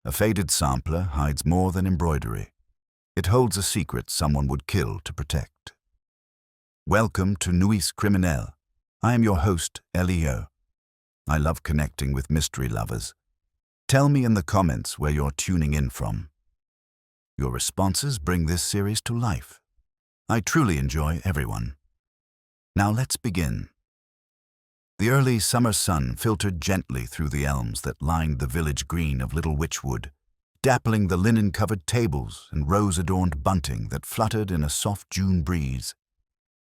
A faded sampler hides more than embroidery. It holds a secret someone would kill to protect. Welcome to Nuits Criminelles. I am your host, Leo. I love connecting with mystery lovers. Tell me in the comments where you're tuning in from. Your responses bring this series to life. I truly enjoy everyone. Now let's begin. The early summer sun filtered gently through the elms that lined the village green of Little Witchwood, dappling the linen-covered tables and rose-adorned bunting that fluttered in a soft June breeze.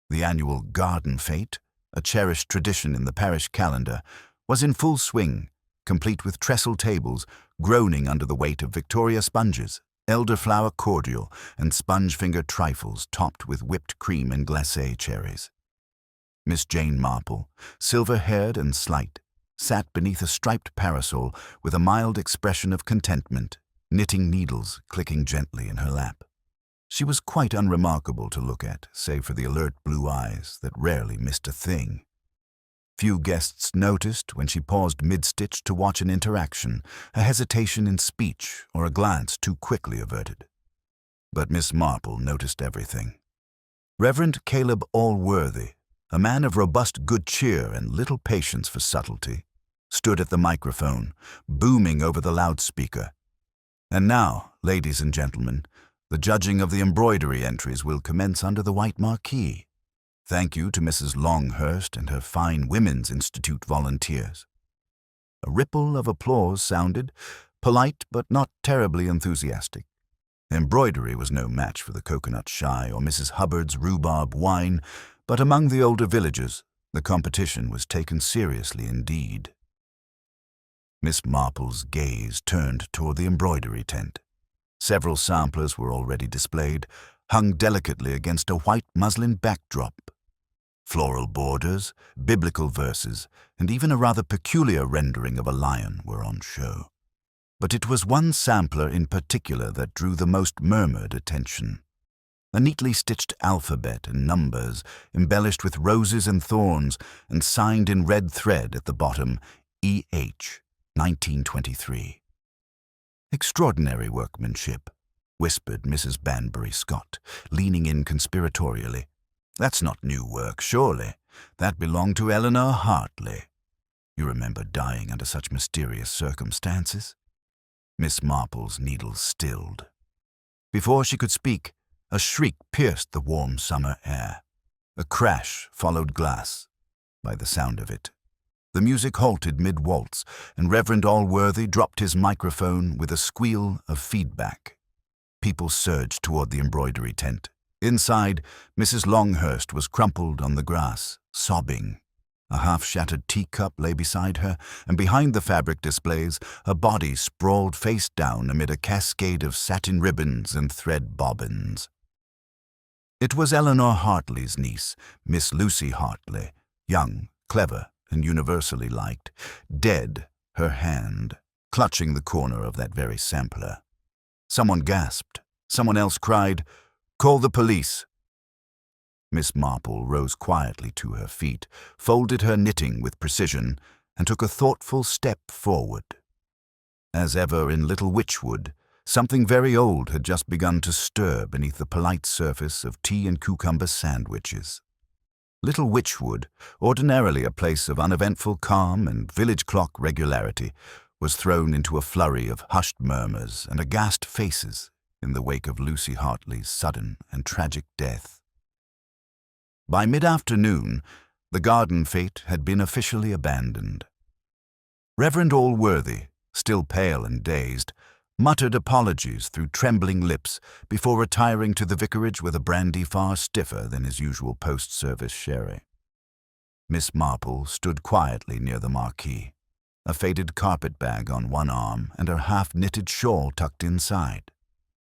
The annual garden fete, a cherished tradition in the parish calendar, was in full swing, complete with trestle tables groaning under the weight of Victoria sponges, elderflower cordial, and sponge-finger trifles topped with whipped cream and glacé cherries. Miss Jane Marple, silver-haired and slight, sat beneath a striped parasol with a mild expression of contentment, knitting needles clicking gently in her lap. She was quite unremarkable to look at, save for the alert blue eyes that rarely missed a thing. Few guests noticed when she paused mid-stitch to watch an interaction, a hesitation in speech, or a glance too quickly averted. But Miss Marple noticed everything. Reverend Caleb Allworthy, a man of robust good cheer and little patience for subtlety, stood at the microphone, booming over the loudspeaker. And now, ladies and gentlemen, the judging of the embroidery entries will commence under the white marquee. Thank you to Mrs. Longhurst and her fine Women's Institute volunteers. A ripple of applause sounded, polite but not terribly enthusiastic. Embroidery was no match for the coconut shy or Mrs. Hubbard's rhubarb wine, but among the older villagers, the competition was taken seriously indeed. Miss Marple's gaze turned toward the embroidery tent. Several samplers were already displayed, hung delicately against a white muslin backdrop. Floral borders, biblical verses, and even a rather peculiar rendering of a lion were on show. But it was one sampler in particular that drew the most murmured attention. A neatly stitched alphabet and numbers, embellished with roses and thorns, and signed in red thread at the bottom, E.H., 1923. "Extraordinary workmanship," whispered Mrs. Banbury Scott, leaning in conspiratorially. "That's not new work, surely. That belonged to Eleanor Hartley. You remember dying under such mysterious circumstances?" Miss Marple's needles stilled. Before she could speak, a shriek pierced the warm summer air. A crash followed glass. By the sound of it, the music halted mid-waltz, and Reverend Allworthy dropped his microphone with a squeal of feedback. People surged toward the embroidery tent. Inside, Mrs. Longhurst was crumpled on the grass, sobbing. A half-shattered teacup lay beside her, and behind the fabric displays, a body sprawled face down amid a cascade of satin ribbons and thread bobbins. It was Eleanor Hartley's niece, Miss Lucy Hartley, young, clever, and universally liked, dead, her hand clutching the corner of that very sampler. Someone gasped. Someone else cried, "Call the police!" Miss Marple rose quietly to her feet, folded her knitting with precision, and took a thoughtful step forward. As ever in Little Witchwood, something very old had just begun to stir beneath the polite surface of tea and cucumber sandwiches. Little Witchwood, ordinarily a place of uneventful calm and village clock regularity, was thrown into a flurry of hushed murmurs and aghast faces in the wake of Lucy Hartley's sudden and tragic death. By mid-afternoon, the garden fete had been officially abandoned. Reverend Allworthy, still pale and dazed, muttered apologies through trembling lips before retiring to the vicarage with a brandy far stiffer than his usual post-service sherry. Miss Marple stood quietly near the marquee, a faded carpet-bag on one arm and her half-knitted shawl tucked inside.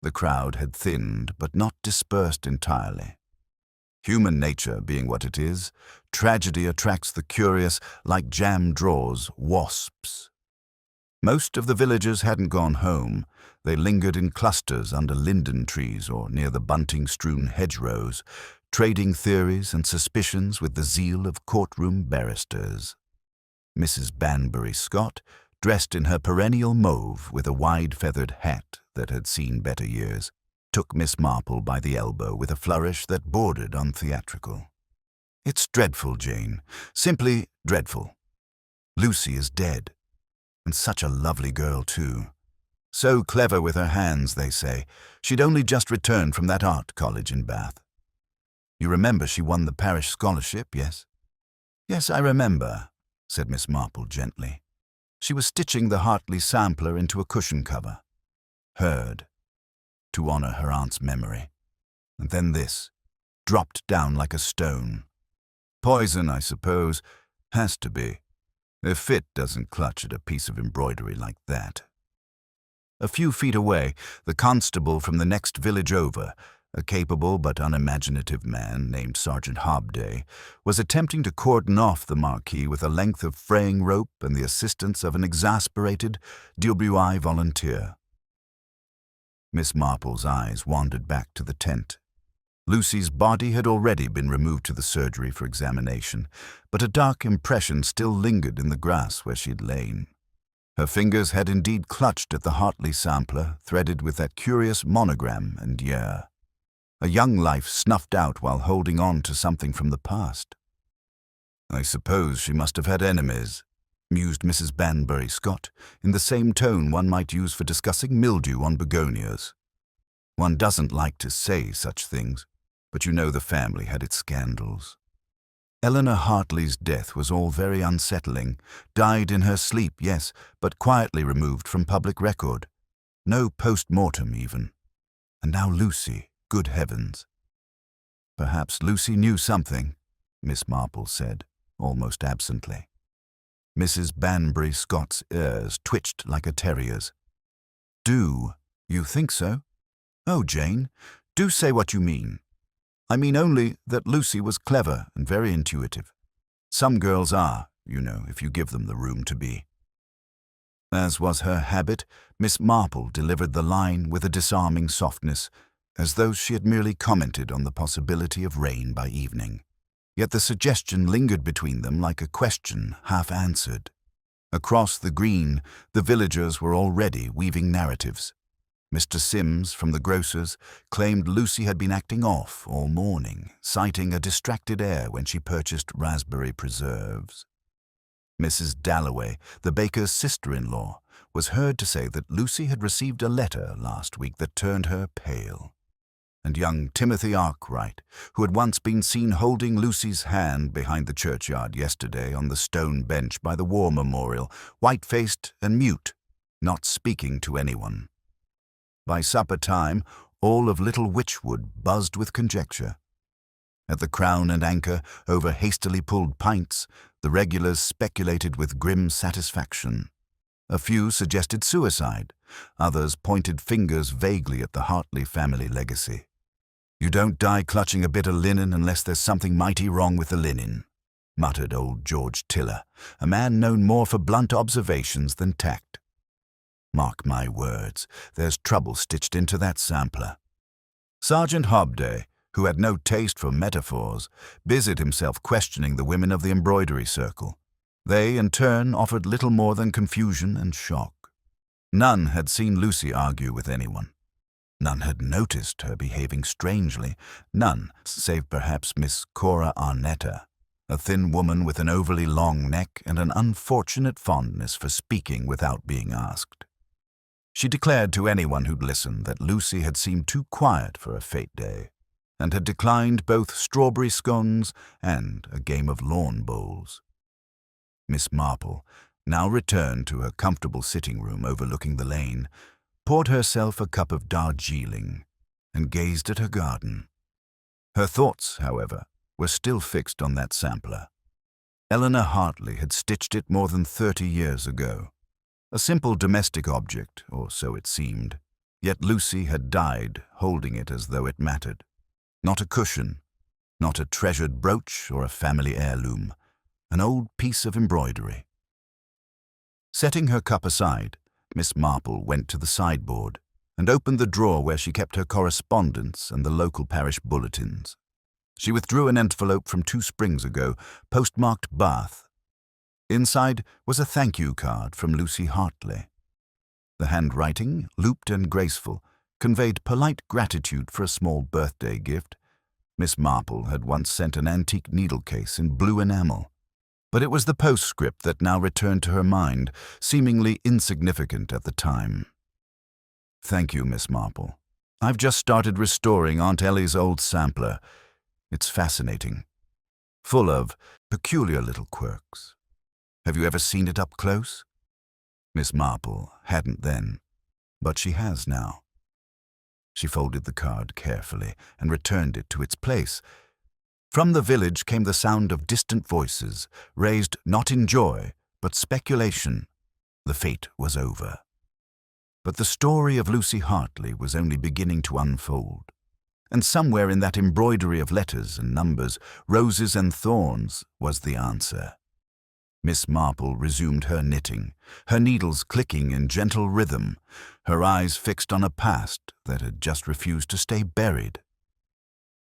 The crowd had thinned but not dispersed entirely. Human nature being what it is, tragedy attracts the curious like jam draws wasps. Most of the villagers hadn't gone home. They lingered in clusters under linden trees or near the bunting-strewn hedgerows, trading theories and suspicions with the zeal of courtroom barristers. Mrs. Banbury Scott dressed in her perennial mauve with a wide-feathered hat that had seen better years, took Miss Marple by the elbow with a flourish that bordered on theatrical. "It's dreadful, Jane, simply dreadful. Lucy is dead, and such a lovely girl, too. So clever with her hands, they say. She'd only just returned from that art college in Bath. You remember she won the parish scholarship, yes?" "Yes, I remember," said Miss Marple gently. She was stitching the Hartley sampler into a cushion cover. Heard, to honor her aunt's memory. And then this, dropped down like a stone. Poison, I suppose. Has to be. If Fit doesn't clutch at a piece of embroidery like that. A few feet away, the constable from the next village over, a capable but unimaginative man named Sergeant Hobday, was attempting to cordon off the Marquis with a length of fraying rope and the assistance of an exasperated DWI volunteer. Miss Marple's eyes wandered back to the tent. Lucy's body had already been removed to the surgery for examination, but a dark impression still lingered in the grass where she had lain. Her fingers had indeed clutched at the Hartley sampler, threaded with that curious monogram and year. A young life snuffed out while holding on to something from the past. "I suppose she must have had enemies," mused Mrs. Banbury Scott, in the same tone one might use for discussing mildew on begonias. One doesn't like to say such things, but you know the family had its scandals. Eleanor Hartley's death was all very unsettling. Died in her sleep, yes, but quietly removed from public record. No post-mortem even. And now Lucy, good heavens. "Perhaps Lucy knew something," Miss Marple said, almost absently. Mrs. Banbury Scott's ears twitched like a terrier's. "Do you think so? Oh, Jane, do say what you mean. I mean only that Lucy was clever and very intuitive. Some girls are, you know, if you give them the room to be." As was her habit, Miss Marple delivered the line with a disarming softness, as though she had merely commented on the possibility of rain by evening. Yet the suggestion lingered between them like a question half answered. Across the green, the villagers were already weaving narratives. Mr. Sims, from the grocer's, claimed Lucy had been acting off all morning, citing a distracted air when she purchased raspberry preserves. Mrs. Dalloway, the baker's sister-in-law, was heard to say that Lucy had received a letter last week that turned her pale. And young Timothy Arkwright, who had once been seen holding Lucy's hand behind the churchyard yesterday on the stone bench by the war memorial, white-faced and mute, not speaking to anyone. By supper time, all of Little Witchwood buzzed with conjecture. At the Crown and Anchor, over hastily pulled pints, the regulars speculated with grim satisfaction. A few suggested suicide, others pointed fingers vaguely at the Hartley family legacy. "You don't die clutching a bit of linen unless there's something mighty wrong with the linen," muttered old George Tiller, a man known more for blunt observations than tact. "Mark my words, there's trouble stitched into that sampler." Sergeant Hobday, who had no taste for metaphors, busied himself questioning the women of the embroidery circle. They, in turn, offered little more than confusion and shock. None had seen Lucy argue with anyone. None had noticed her behaving strangely. None, save perhaps Miss Cora Arnetta, a thin woman with an overly long neck and an unfortunate fondness for speaking without being asked. She declared to anyone who'd listened that Lucy had seemed too quiet for a fete day, and had declined both strawberry scones and a game of lawn bowls. Miss Marple, now returned to her comfortable sitting-room overlooking the lane, poured herself a cup of Darjeeling and gazed at her garden. Her thoughts, however, were still fixed on that sampler. Eleanor Hartley had stitched it more than 30 years ago. A simple domestic object, or so it seemed, yet Lucy had died holding it as though it mattered. Not a cushion, not a treasured brooch or a family heirloom, an old piece of embroidery. Setting her cup aside, Miss Marple went to the sideboard and opened the drawer where she kept her correspondence and the local parish bulletins. She withdrew an envelope from 2 springs ago, postmarked Bath. Inside was a thank you card from Lucy Hartley. The handwriting, looped and graceful, conveyed polite gratitude for a small birthday gift. Miss Marple had once sent an antique needle case in blue enamel. But it was the postscript that now returned to her mind, seemingly insignificant at the time. Thank you, Miss Marple. I've just started restoring Aunt Ellie's old sampler. It's fascinating. Full of peculiar little quirks. Have you ever seen it up close? Miss Marple hadn't then, but she has now. She folded the card carefully and returned it to its place. From the village came the sound of distant voices, raised not in joy, but speculation. The fate was over. But the story of Lucy Hartley was only beginning to unfold. And somewhere in that embroidery of letters and numbers, roses and thorns, was the answer. Miss Marple resumed her knitting, her needles clicking in gentle rhythm, her eyes fixed on a past that had just refused to stay buried.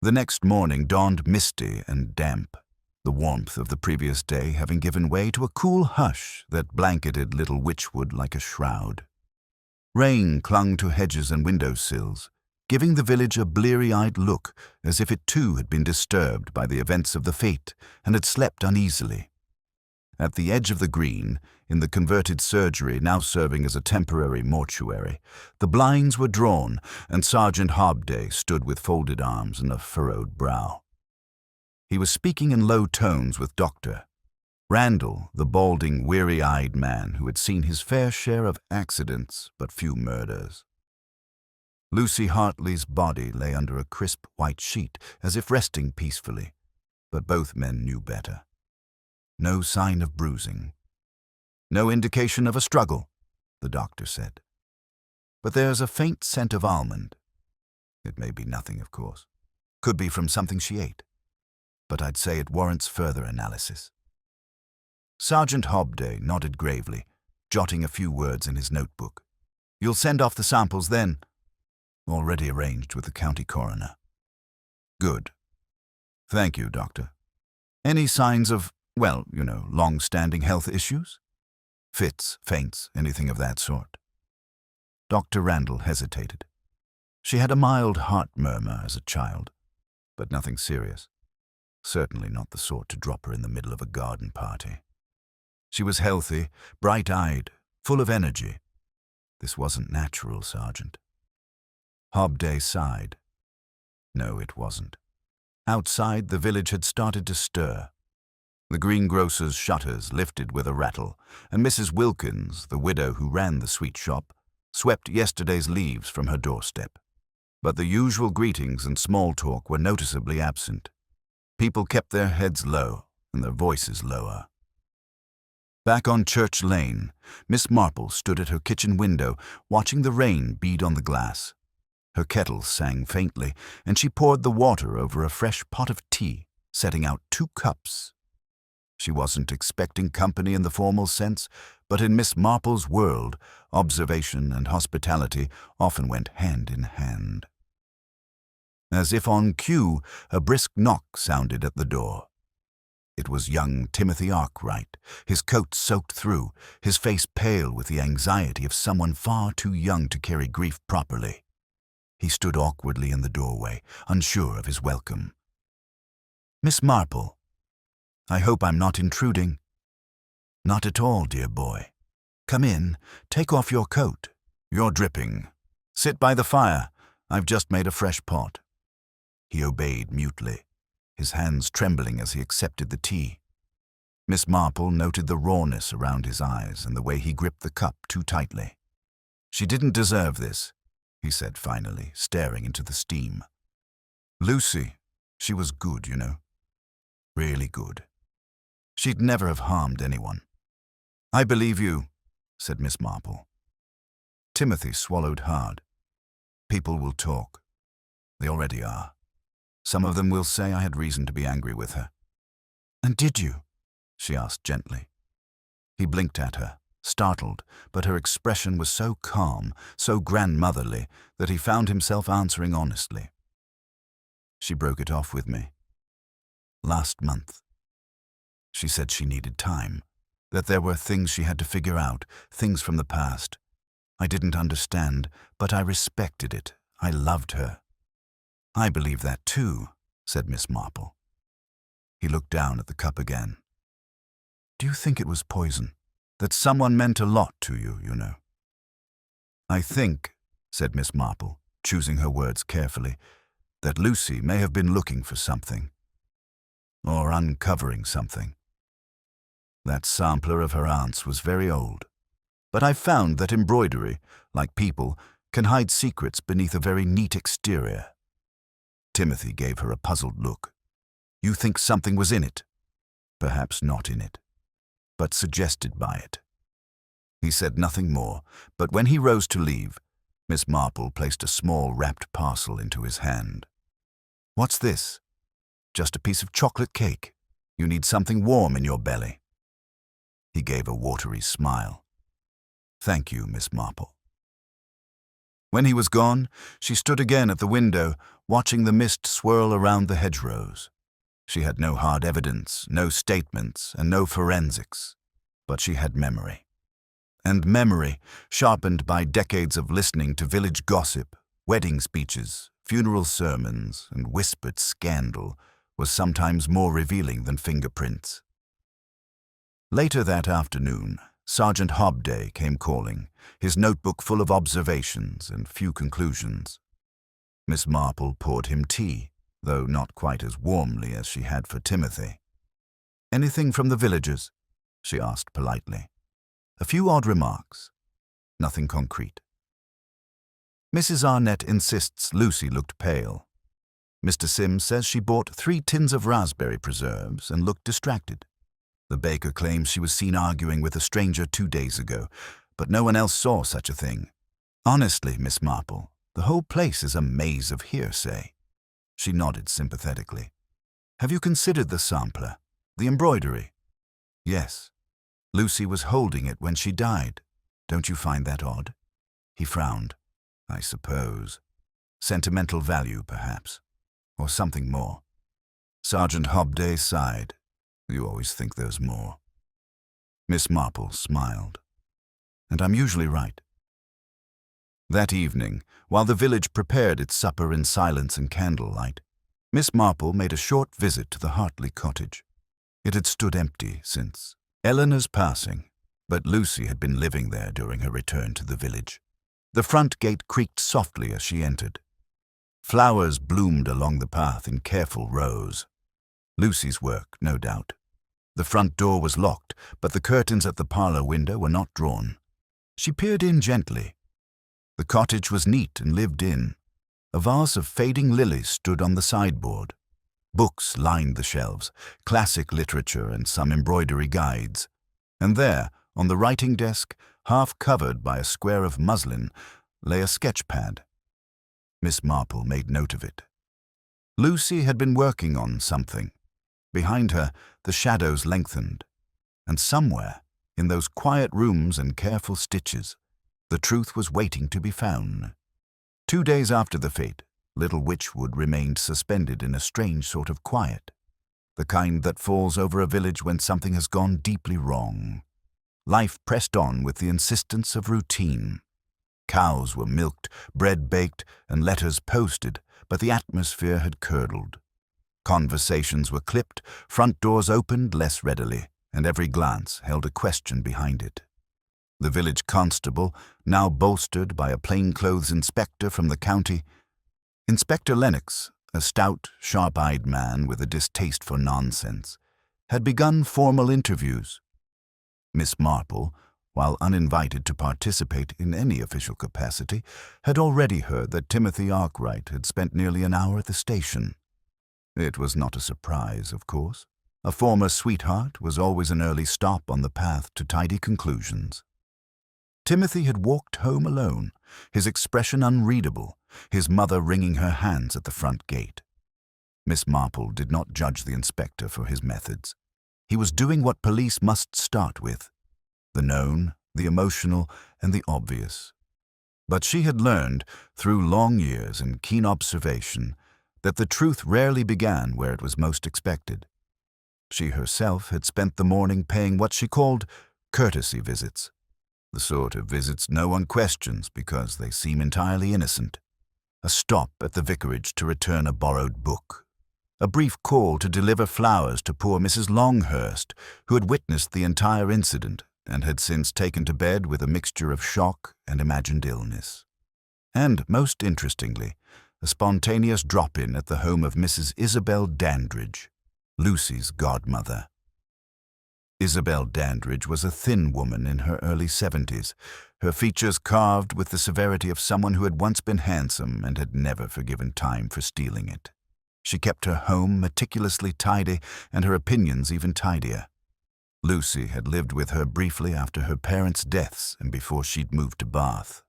The next morning dawned misty and damp, the warmth of the previous day having given way to a cool hush that blanketed little Witchwood like a shroud. Rain clung to hedges and window-sills, giving the village a bleary-eyed look, as if it too had been disturbed by the events of the fete and had slept uneasily. At the edge of the green, in the converted surgery now serving as a temporary mortuary, the blinds were drawn, and Sergeant Hobday stood with folded arms and a furrowed brow. He was speaking in low tones with Dr. Randall, the balding, weary-eyed man who had seen his fair share of accidents but few murders. Lucy Hartley's body lay under a crisp white sheet, as if resting peacefully, but both men knew better. No sign of bruising. No indication of a struggle, the doctor said. But there's a faint scent of almond. It may be nothing, of course. Could be from something she ate. But I'd say it warrants further analysis. Sergeant Hobday nodded gravely, jotting a few words in his notebook. You'll send off the samples then? Already arranged with the county coroner. Good. Thank you, Doctor. Any signs of, well, long-standing health issues? Fits, faints, anything of that sort? Dr. Randall hesitated. She had a mild heart murmur as a child, but nothing serious. Certainly not the sort to drop her in the middle of a garden party. She was healthy, bright-eyed, full of energy. This wasn't natural, Sergeant. Hobday sighed. No, it wasn't. Outside, the village had started to stir. The greengrocer's shutters lifted with a rattle, and Mrs. Wilkins, the widow who ran the sweet shop, swept yesterday's leaves from her doorstep. But the usual greetings and small talk were noticeably absent. People kept their heads low and their voices lower. Back on Church Lane, Miss Marple stood at her kitchen window, watching the rain bead on the glass. Her kettle sang faintly, and she poured the water over a fresh pot of tea, setting out 2 cups. She wasn't expecting company in the formal sense, but in Miss Marple's world, observation and hospitality often went hand in hand. As if on cue, a brisk knock sounded at the door. It was young Timothy Arkwright, his coat soaked through, his face pale with the anxiety of someone far too young to carry grief properly. He stood awkwardly in the doorway, unsure of his welcome. Miss Marple, I hope I'm not intruding. Not at all, dear boy. Come in, take off your coat. You're dripping. Sit by the fire. I've just made a fresh pot. He obeyed mutely, his hands trembling as he accepted the tea. Miss Marple noted the rawness around his eyes and the way he gripped the cup too tightly. She didn't deserve this, he said finally, staring into the steam. Lucy, she was good, Really good. She'd never have harmed anyone. I believe you, said Miss Marple. Timothy swallowed hard. People will talk. They already are. Some of them will say I had reason to be angry with her. And did you? She asked gently. He blinked at her, startled, but her expression was so calm, so grandmotherly, that he found himself answering honestly. She broke it off with me. Last month. She said she needed time. that there were things she had to figure out, things from the past. I didn't understand, but I respected it. I loved her. I believe that too, said Miss Marple. He looked down at the cup again. Do you think it was poison? That someone meant a lot to you, you know. I think, said Miss Marple, choosing her words carefully, that Lucy may have been looking for something, or uncovering something. That sampler of her aunt's was very old, but I've found that embroidery, like people, can hide secrets beneath a very neat exterior. Timothy gave her a puzzled look. You think something was in it? Perhaps not in it, but suggested by it. He said nothing more, but when he rose to leave, Miss Marple placed a small wrapped parcel into his hand. What's this? Just a piece of chocolate cake. You need something warm in your belly. He gave a watery smile. Thank you, Miss Marple. When he was gone, she stood again at the window, watching the mist swirl around the hedgerows. She had no hard evidence, no statements, and no forensics, but she had memory. And memory, sharpened by decades of listening to village gossip, wedding speeches, funeral sermons, and whispered scandal, was sometimes more revealing than fingerprints. Later that afternoon, Sergeant Hobday came calling, his notebook full of observations and few conclusions. Miss Marple poured him tea, though not quite as warmly as she had for Timothy. Anything from the villagers? She asked politely. A few odd remarks. Nothing concrete. Mrs. Arnett insists Lucy looked pale. Mr. Sims says she bought 3 tins of raspberry preserves and looked distracted. The baker claims she was seen arguing with a stranger 2 days ago, but no one else saw such a thing. Honestly, Miss Marple, the whole place is a maze of hearsay. She nodded sympathetically. Have you considered the sampler, the embroidery? Yes. Lucy was holding it when she died. Don't you find that odd? He frowned. I suppose. Sentimental value, perhaps. Or something more. Sergeant Hobday sighed. You always think there's more. Miss Marple smiled. And I'm usually right. That evening, while the village prepared its supper in silence and candlelight, Miss Marple made a short visit to the Hartley cottage. It had stood empty since Eleanor's passing, but Lucy had been living there during her return to the village. The front gate creaked softly as she entered. Flowers bloomed along the path in careful rows. Lucy's work, no doubt. The front door was locked, but the curtains at the parlor window were not drawn. She peered in gently. The cottage was neat and lived in. A vase of fading lilies stood on the sideboard. Books lined the shelves, classic literature and some embroidery guides. And there, on the writing desk, half covered by a square of muslin, lay a sketch pad. Miss Marple made note of it. Lucy had been working on something. Behind her, the shadows lengthened. And somewhere, in those quiet rooms and careful stitches, the truth was waiting to be found. 2 days after the fete, little Witchwood remained suspended in a strange sort of quiet, the kind that falls over a village when something has gone deeply wrong. Life pressed on with the insistence of routine. Cows were milked, bread baked, and letters posted, but the atmosphere had curdled. Conversations were clipped, front doors opened less readily, and every glance held a question behind it. The village constable, now bolstered by a plainclothes inspector from the county, Inspector Lennox, a stout, sharp-eyed man with a distaste for nonsense, had begun formal interviews. Miss Marple, while uninvited to participate in any official capacity, had already heard that Timothy Arkwright had spent nearly an hour at the station. It was not a surprise, of course. A former sweetheart was always an early stop on the path to tidy conclusions. Timothy had walked home alone, his expression unreadable, his mother wringing her hands at the front gate. Miss Marple did not judge the inspector for his methods. He was doing what police must start with: the known, the emotional, and the obvious. But she had learned, through long years and keen observation, that the truth rarely began where it was most expected. She herself had spent the morning paying what she called courtesy visits, the sort of visits no one questions because they seem entirely innocent. A stop at the vicarage to return a borrowed book. A brief call to deliver flowers to poor Mrs. Longhurst, who had witnessed the entire incident and had since taken to bed with a mixture of shock and imagined illness. And, most interestingly, a spontaneous drop-in at the home of Mrs. Isabel Dandridge, Lucy's godmother. Isabel Dandridge was a thin woman in her early 70s, her features carved with the severity of someone who had once been handsome and had never forgiven time for stealing it. She kept her home meticulously tidy and her opinions even tidier. Lucy had lived with her briefly after her parents' deaths and before she'd moved to Bath.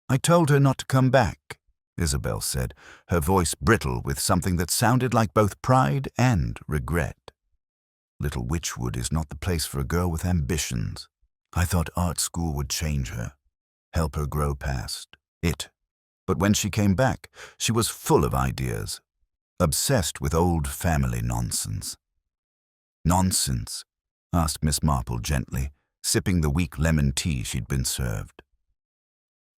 "I told her not to come back," Isabel said, her voice brittle with something that sounded like both pride and regret. "Little Witchwood is not the place for a girl with ambitions. I thought art school would change her, help her grow past it. But when she came back, she was full of ideas, obsessed with old family nonsense." "Nonsense?" asked Miss Marple gently, sipping the weak lemon tea she'd been served.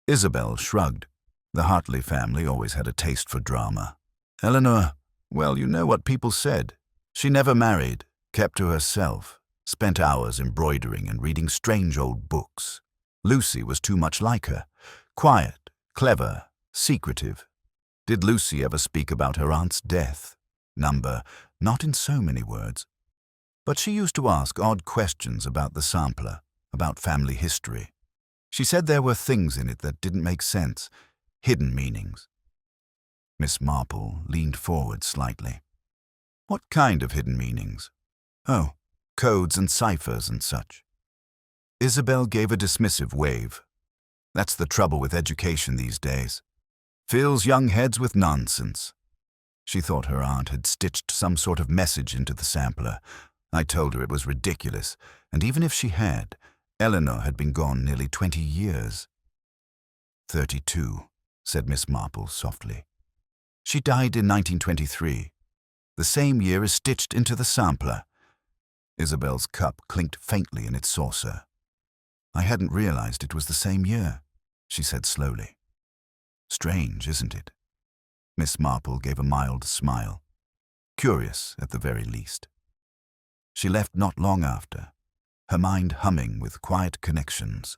Isabel shrugged. The Hartley family always had a taste for drama. "Eleanor, well, you know what people said. She never married, kept to herself, spent hours embroidering and reading strange old books. Lucy was too much like her, quiet, clever, secretive. Did Lucy ever speak about her aunt's death? Not in so many words. But she used to ask odd questions about the sampler, about family history. She said there were things in it that didn't make sense, hidden meanings." Miss Marple leaned forward slightly. "What kind of hidden meanings?" "Oh, codes and ciphers and such." Isabel gave a dismissive wave. "That's the trouble with education these days. Fills young heads with nonsense." She thought her aunt had stitched some sort of message into the sampler. I told her it was ridiculous, and even if she had, Eleanor had been gone nearly 20 years. 32, said Miss Marple softly. She died in 1923, the same year as stitched into the sampler. Isabel's cup clinked faintly in its saucer. "I hadn't realized it was the same year," she said slowly. "Strange, isn't it?" Miss Marple gave a mild smile. Curious, at the very least. She left not long after, her mind humming with quiet connections.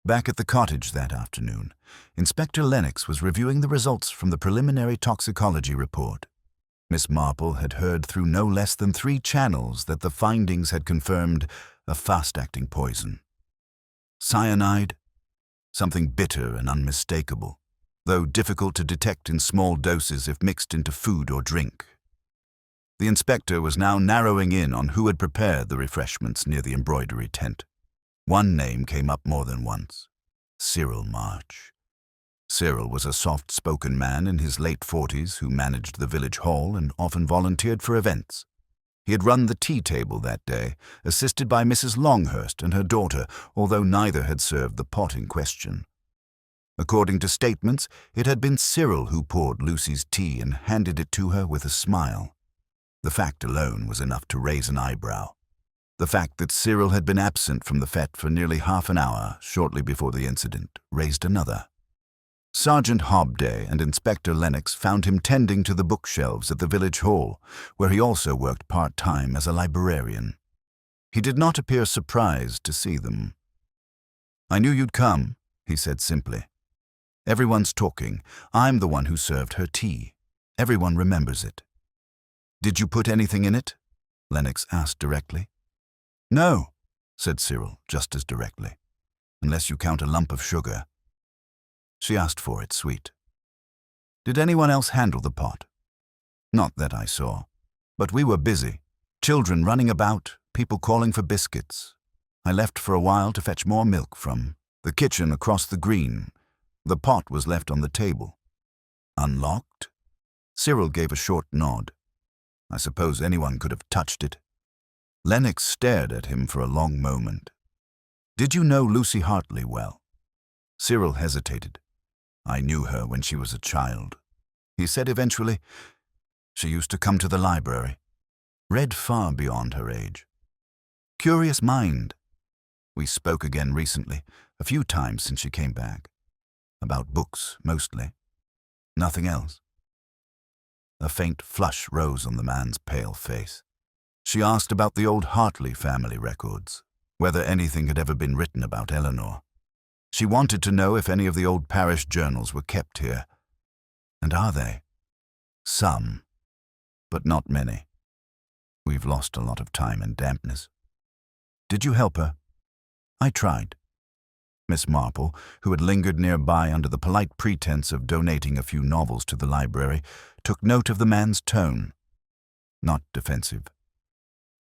Back at the cottage that afternoon, Inspector Lennox was reviewing the results from the preliminary toxicology report. Miss Marple had heard through no less than 3 channels that the findings had confirmed a fast-acting poison. Cyanide, something bitter and unmistakable, though difficult to detect in small doses if mixed into food or drink. The inspector was now narrowing in on who had prepared the refreshments near the embroidery tent. One name came up more than once: Cyril March. Cyril was a soft-spoken man in his late 40s who managed the village hall and often volunteered for events. He had run the tea table that day, assisted by Mrs. Longhurst and her daughter, although neither had served the pot in question. According to statements, it had been Cyril who poured Lucy's tea and handed it to her with a smile. The fact alone was enough to raise an eyebrow. The fact that Cyril had been absent from the fete for nearly half an hour shortly before the incident raised another. Sergeant Hobday and Inspector Lennox found him tending to the bookshelves at the village hall, where he also worked part-time as a librarian. He did not appear surprised to see them. "I knew you'd come," he said simply. "Everyone's talking. I'm the one who served her tea. Everyone remembers it." "Did you put anything in it?" Lennox asked directly. "No," said Cyril just as directly, "unless you count a lump of sugar." She asked for it sweet. "Did anyone else handle the pot?" "Not that I saw. But we were busy. Children running about, people calling for biscuits. I left for a while to fetch more milk from the kitchen across the green. The pot was left on the table." "Unlocked?" Cyril gave a short nod. "I suppose anyone could have touched it." Lennox stared at him for a long moment. "Did you know Lucy Hartley well?" Cyril hesitated. "I knew her when she was a child," he said eventually. "She used to come to the library. read far beyond her age. Curious mind. We spoke again recently, a few times since she came back. About books, mostly. Nothing else. A faint flush rose on the man's pale face. She asked about the old Hartley family records, whether anything had ever been written about Eleanor. She wanted to know if any of the old parish journals were kept here. And are they? Some, but not many. We've lost a lot of time in dampness. Did you help her? I tried. Miss Marple, who had lingered nearby under the polite pretense of donating a few novels to the library, took note of the man's tone. Not defensive.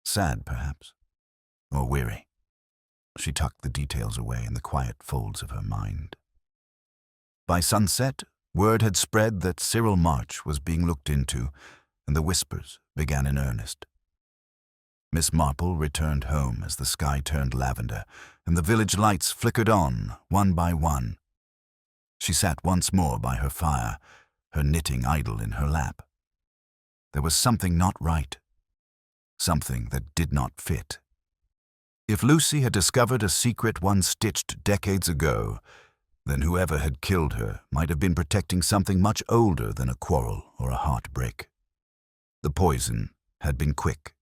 Sad, perhaps. Or weary. She tucked the details away in the quiet folds of her mind. By sunset, word had spread that Cyril March was being looked into, and the whispers began in earnest. Miss Marple returned home as the sky turned lavender, and the village lights flickered on, one by one. She sat once more by her fire, her knitting idle in her lap. There was something not right, something that did not fit. If Lucy had discovered a secret one stitched decades ago, then whoever had killed her might have been protecting something much older than a quarrel or a heartbreak. The poison had been quick.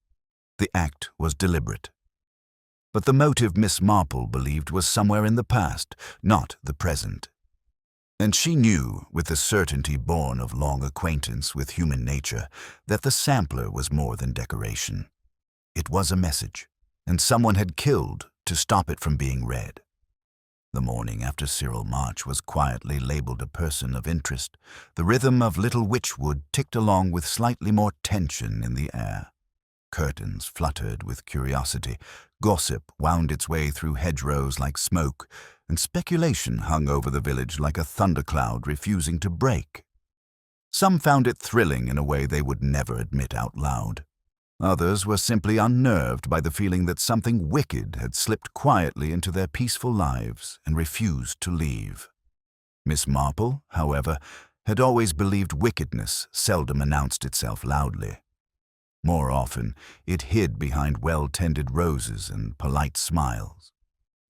The act was deliberate. But the motive Miss Marple believed was somewhere in the past, not the present. And she knew, with the certainty born of long acquaintance with human nature, that the sampler was more than decoration. It was a message, and someone had killed to stop it from being read. The morning after Cyril March was quietly labeled a person of interest, the rhythm of Little Witchwood ticked along with slightly more tension in the air. Curtains fluttered with curiosity, gossip wound its way through hedgerows like smoke, and speculation hung over the village like a thundercloud refusing to break. Some found it thrilling in a way they would never admit out loud. Others were simply unnerved by the feeling that something wicked had slipped quietly into their peaceful lives and refused to leave. Miss Marple, however, had always believed wickedness seldom announced itself loudly. More often, it hid behind well-tended roses and polite smiles.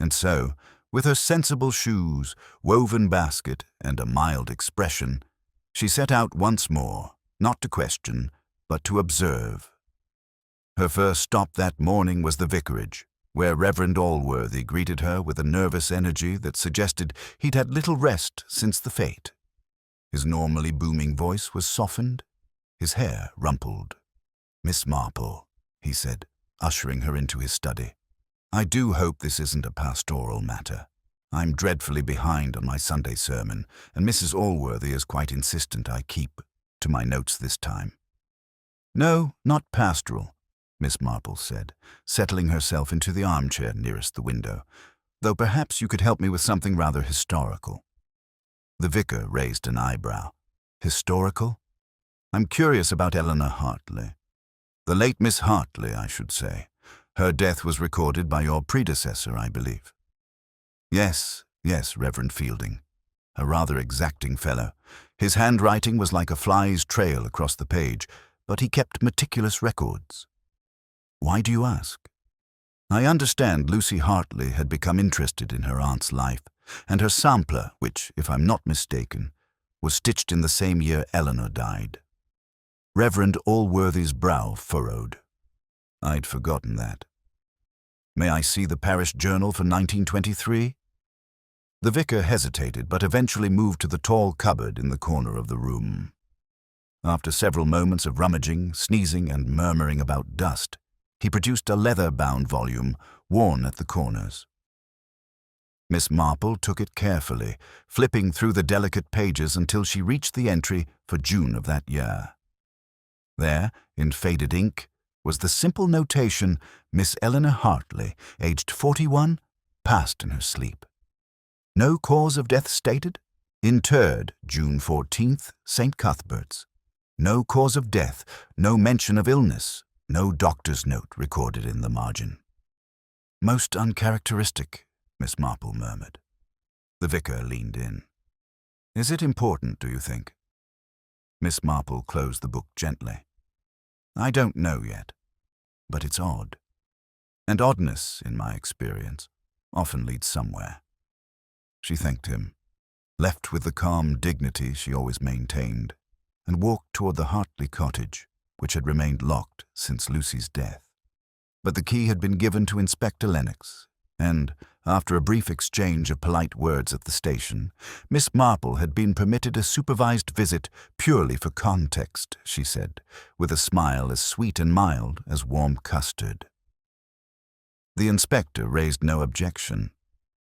And so, with her sensible shoes, woven basket, and a mild expression, she set out once more, not to question, but to observe. Her first stop that morning was the vicarage, where Reverend Allworthy greeted her with a nervous energy that suggested he'd had little rest since the fete. His normally booming voice was softened, his hair rumpled. "Miss Marple," he said, ushering her into his study. "I do hope this isn't a pastoral matter. I'm dreadfully behind on my Sunday sermon, and Mrs. Allworthy is quite insistent I keep to my notes this time." "No, not pastoral," Miss Marple said, settling herself into the armchair nearest the window, "though perhaps you could help me with something rather historical." The vicar raised an eyebrow. "Historical? I'm curious about Eleanor Hartley. The late Miss Hartley, I should say. Her death was recorded by your predecessor, I believe." Yes, Reverend Fielding. A rather exacting fellow. His handwriting was like a fly's trail across the page, but he kept meticulous records." "Why do you ask?" "I understand Lucy Hartley had become interested in her aunt's life, and her sampler, which, if I'm not mistaken, was stitched in the same year Eleanor died." Reverend Allworthy's brow furrowed. "I'd forgotten that. May I see the parish journal for 1923? The vicar hesitated, but eventually moved to the tall cupboard in the corner of the room. After several moments of rummaging, sneezing, and murmuring about dust, he produced a leather-bound volume, worn at the corners. Miss Marple took it carefully, flipping through the delicate pages until she reached the entry for June of that year. There, in faded ink, was the simple notation, "Miss Eleanor Hartley, aged 41, passed in her sleep. No cause of death stated. Interred June 14th, St. Cuthbert's. No cause of death, no mention of illness, no doctor's note recorded in the margin." "Most uncharacteristic," Miss Marple murmured. The vicar leaned in. "Is it important, do you think?" Miss Marple closed the book gently. "I don't know yet. but it's odd. And oddness, in my experience, often leads somewhere." She thanked him, left with the calm dignity she always maintained, and walked toward the Hartley cottage, which had remained locked since Lucy's death. But the key had been given to Inspector Lennox, and, after a brief exchange of polite words at the station, Miss Marple had been permitted a supervised visit purely for context, she said, with a smile as sweet and mild as warm custard. The inspector raised no objection.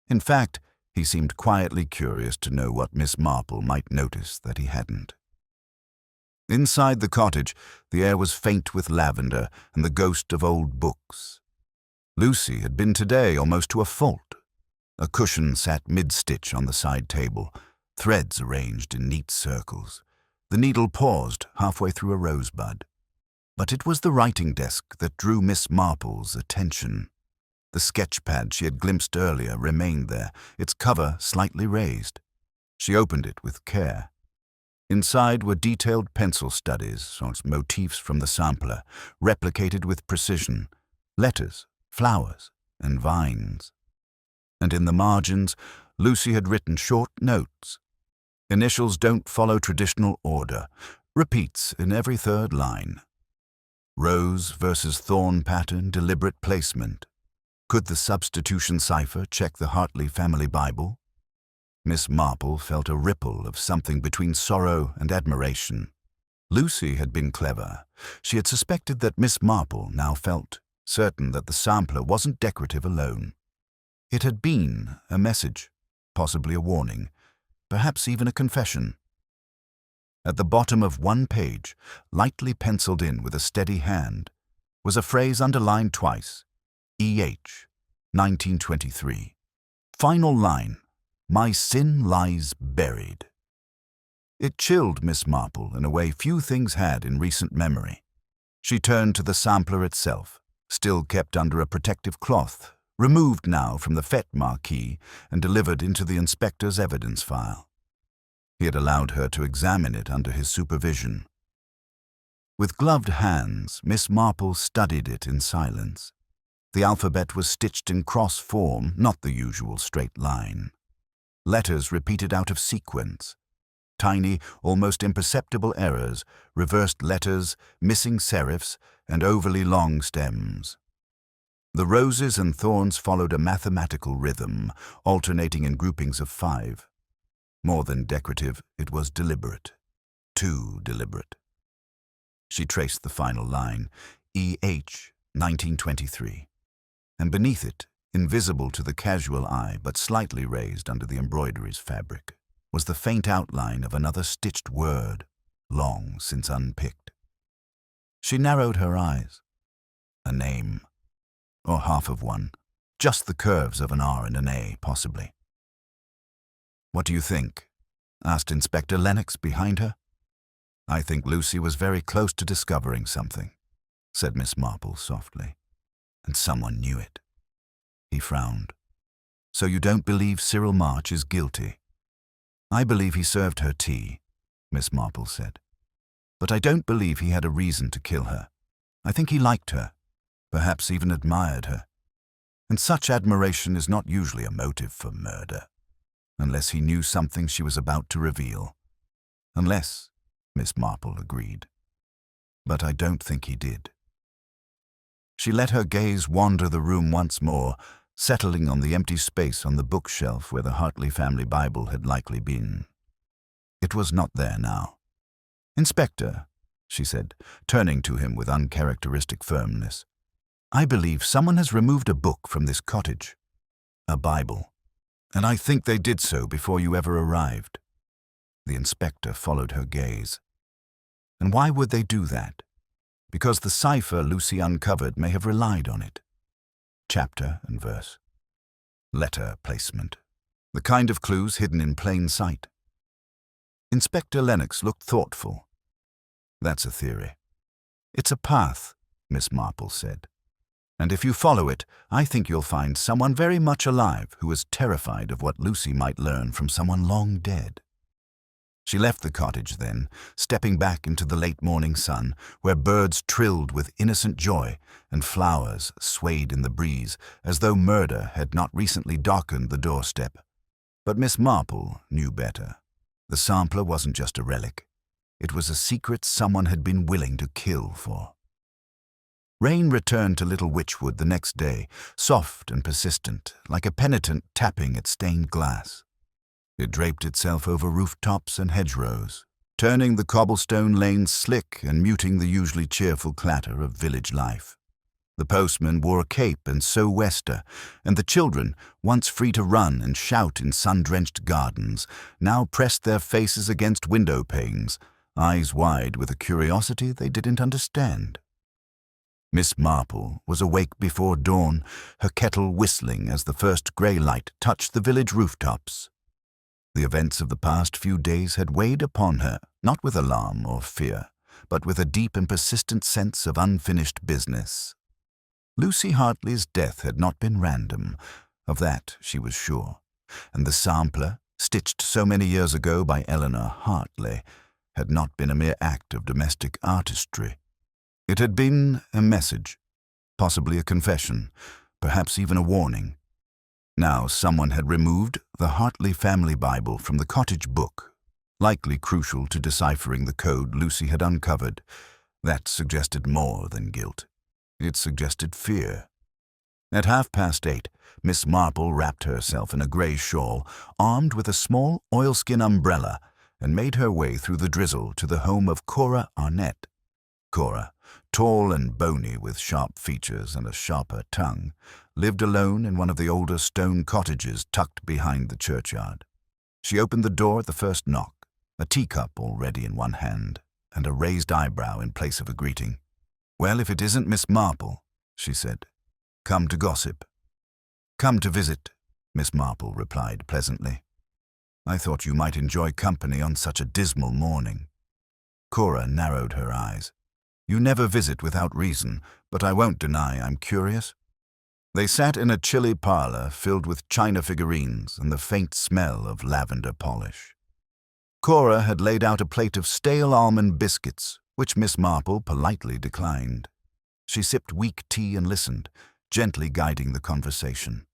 In fact, he seemed quietly curious to know what Miss Marple might notice that he hadn't. Inside the cottage, the air was faint with lavender and the ghost of old books. Lucy had been today almost to a fault. A cushion sat mid-stitch on the side table, threads arranged in neat circles. The needle paused halfway through a rosebud. But it was the writing desk that drew Miss Marple's attention. The sketch-pad she had glimpsed earlier remained there, its cover slightly raised. She opened it with care. Inside were detailed pencil studies on motifs from the sampler, replicated with precision, letters, flowers, and vines. And in the margins, Lucy had written short notes. Initials don't follow traditional order, repeats in every third line. Rose versus thorn pattern, deliberate placement. Could the substitution cipher check the Hartley family Bible? Miss Marple felt a ripple of something between sorrow and admiration. Lucy had been clever. She had suspected that Miss Marple now felt certain that the sampler wasn't decorative alone. It had been a message, possibly a warning, perhaps even a confession. At the bottom of one page, lightly penciled in with a steady hand, was a phrase underlined twice, E.H., 1923. Final line, "My sin lies buried." It chilled Miss Marple in a way few things had in recent memory. She turned to the sampler itself, still kept under a protective cloth, removed now from the fete marquee and delivered into the inspector's evidence file. He had allowed her to examine it under his supervision. With gloved hands, Miss Marple studied it in silence. The alphabet was stitched in cross form, not the usual straight line. Letters repeated out of sequence. Tiny, almost imperceptible errors, reversed letters, missing serifs, and overly long stems. The roses and thorns followed a mathematical rhythm, alternating in groupings of 5. More than decorative, it was deliberate. Too deliberate. She traced the final line, E.H., 1923. And beneath it, invisible to the casual eye but slightly raised under the embroidery's fabric, was the faint outline of another stitched word, long since unpicked. She narrowed her eyes. A name. Or half of one. Just the curves of an R and an A, possibly. "What do you think?" asked Inspector Lennox behind her. "I think Lucy was very close to discovering something," said Miss Marple softly. "And someone knew it." He frowned. "So you don't believe Cyril March is guilty?" "I believe he served her tea," Miss Marple said. "But I don't believe he had a reason to kill her. I think he liked her, perhaps even admired her. And such admiration is not usually a motive for murder, unless he knew something she was about to reveal. Unless," Miss Marple agreed. "But I don't think he did." She let her gaze wander the room once more, settling on the empty space on the bookshelf where the Hartley family Bible had likely been. It was not there now. "Inspector," she said, turning to him with uncharacteristic firmness, "I believe someone has removed a book from this cottage. A Bible. And I think they did so before you ever arrived." The inspector followed her gaze. "And why would they do that?" "Because the cipher Lucy uncovered may have relied on it. Chapter and verse. Letter placement. The kind of clues hidden in plain sight." Inspector Lennox looked thoughtful. "That's a theory." "It's a path," Miss Marple said. "And if you follow it, I think you'll find someone very much alive who is terrified of what Lucy might learn from someone long dead." She left the cottage then, stepping back into the late morning sun, where birds trilled with innocent joy and flowers swayed in the breeze, as though murder had not recently darkened the doorstep. But Miss Marple knew better. The sampler wasn't just a relic. It was a secret someone had been willing to kill for. Rain returned to Little Witchwood the next day, soft and persistent, like a penitent tapping at stained glass. It draped itself over rooftops and hedgerows, turning the cobblestone lanes slick and muting the usually cheerful clatter of village life. The postman wore a cape and sou'wester, and the children, once free to run and shout in sun-drenched gardens, now pressed their faces against window panes, eyes wide with a curiosity they didn't understand. Miss Marple was awake before dawn, her kettle whistling as the first grey light touched the village rooftops. The events of the past few days had weighed upon her, not with alarm or fear, but with a deep and persistent sense of unfinished business. Lucy Hartley's death had not been random, of that she was sure, and the sampler, stitched so many years ago by Eleanor Hartley, had not been a mere act of domestic artistry. It had been a message, possibly a confession, perhaps even a warning. Now someone had removed the Hartley family Bible from the cottage book, likely crucial to deciphering the code Lucy had uncovered. That suggested more than guilt. It suggested fear. At 8:30, Miss Marple wrapped herself in a grey shawl, armed with a small oilskin umbrella, and made her way through the drizzle to the home of Cora Arnett. Cora, tall and bony with sharp features and a sharper tongue, lived alone in one of the older stone cottages tucked behind the churchyard. She opened the door at the first knock, a teacup already in one hand, and a raised eyebrow in place of a greeting. "Well, if it isn't Miss Marple," she said. "Come to gossip." "Come to visit," Miss Marple replied pleasantly. "I thought you might enjoy company on such a dismal morning." Cora narrowed her eyes. "You never visit without reason, but I won't deny I'm curious." They sat in a chilly parlor filled with china figurines and the faint smell of lavender polish. Cora had laid out a plate of stale almond biscuits, which Miss Marple politely declined. She sipped weak tea and listened, gently guiding the conversation.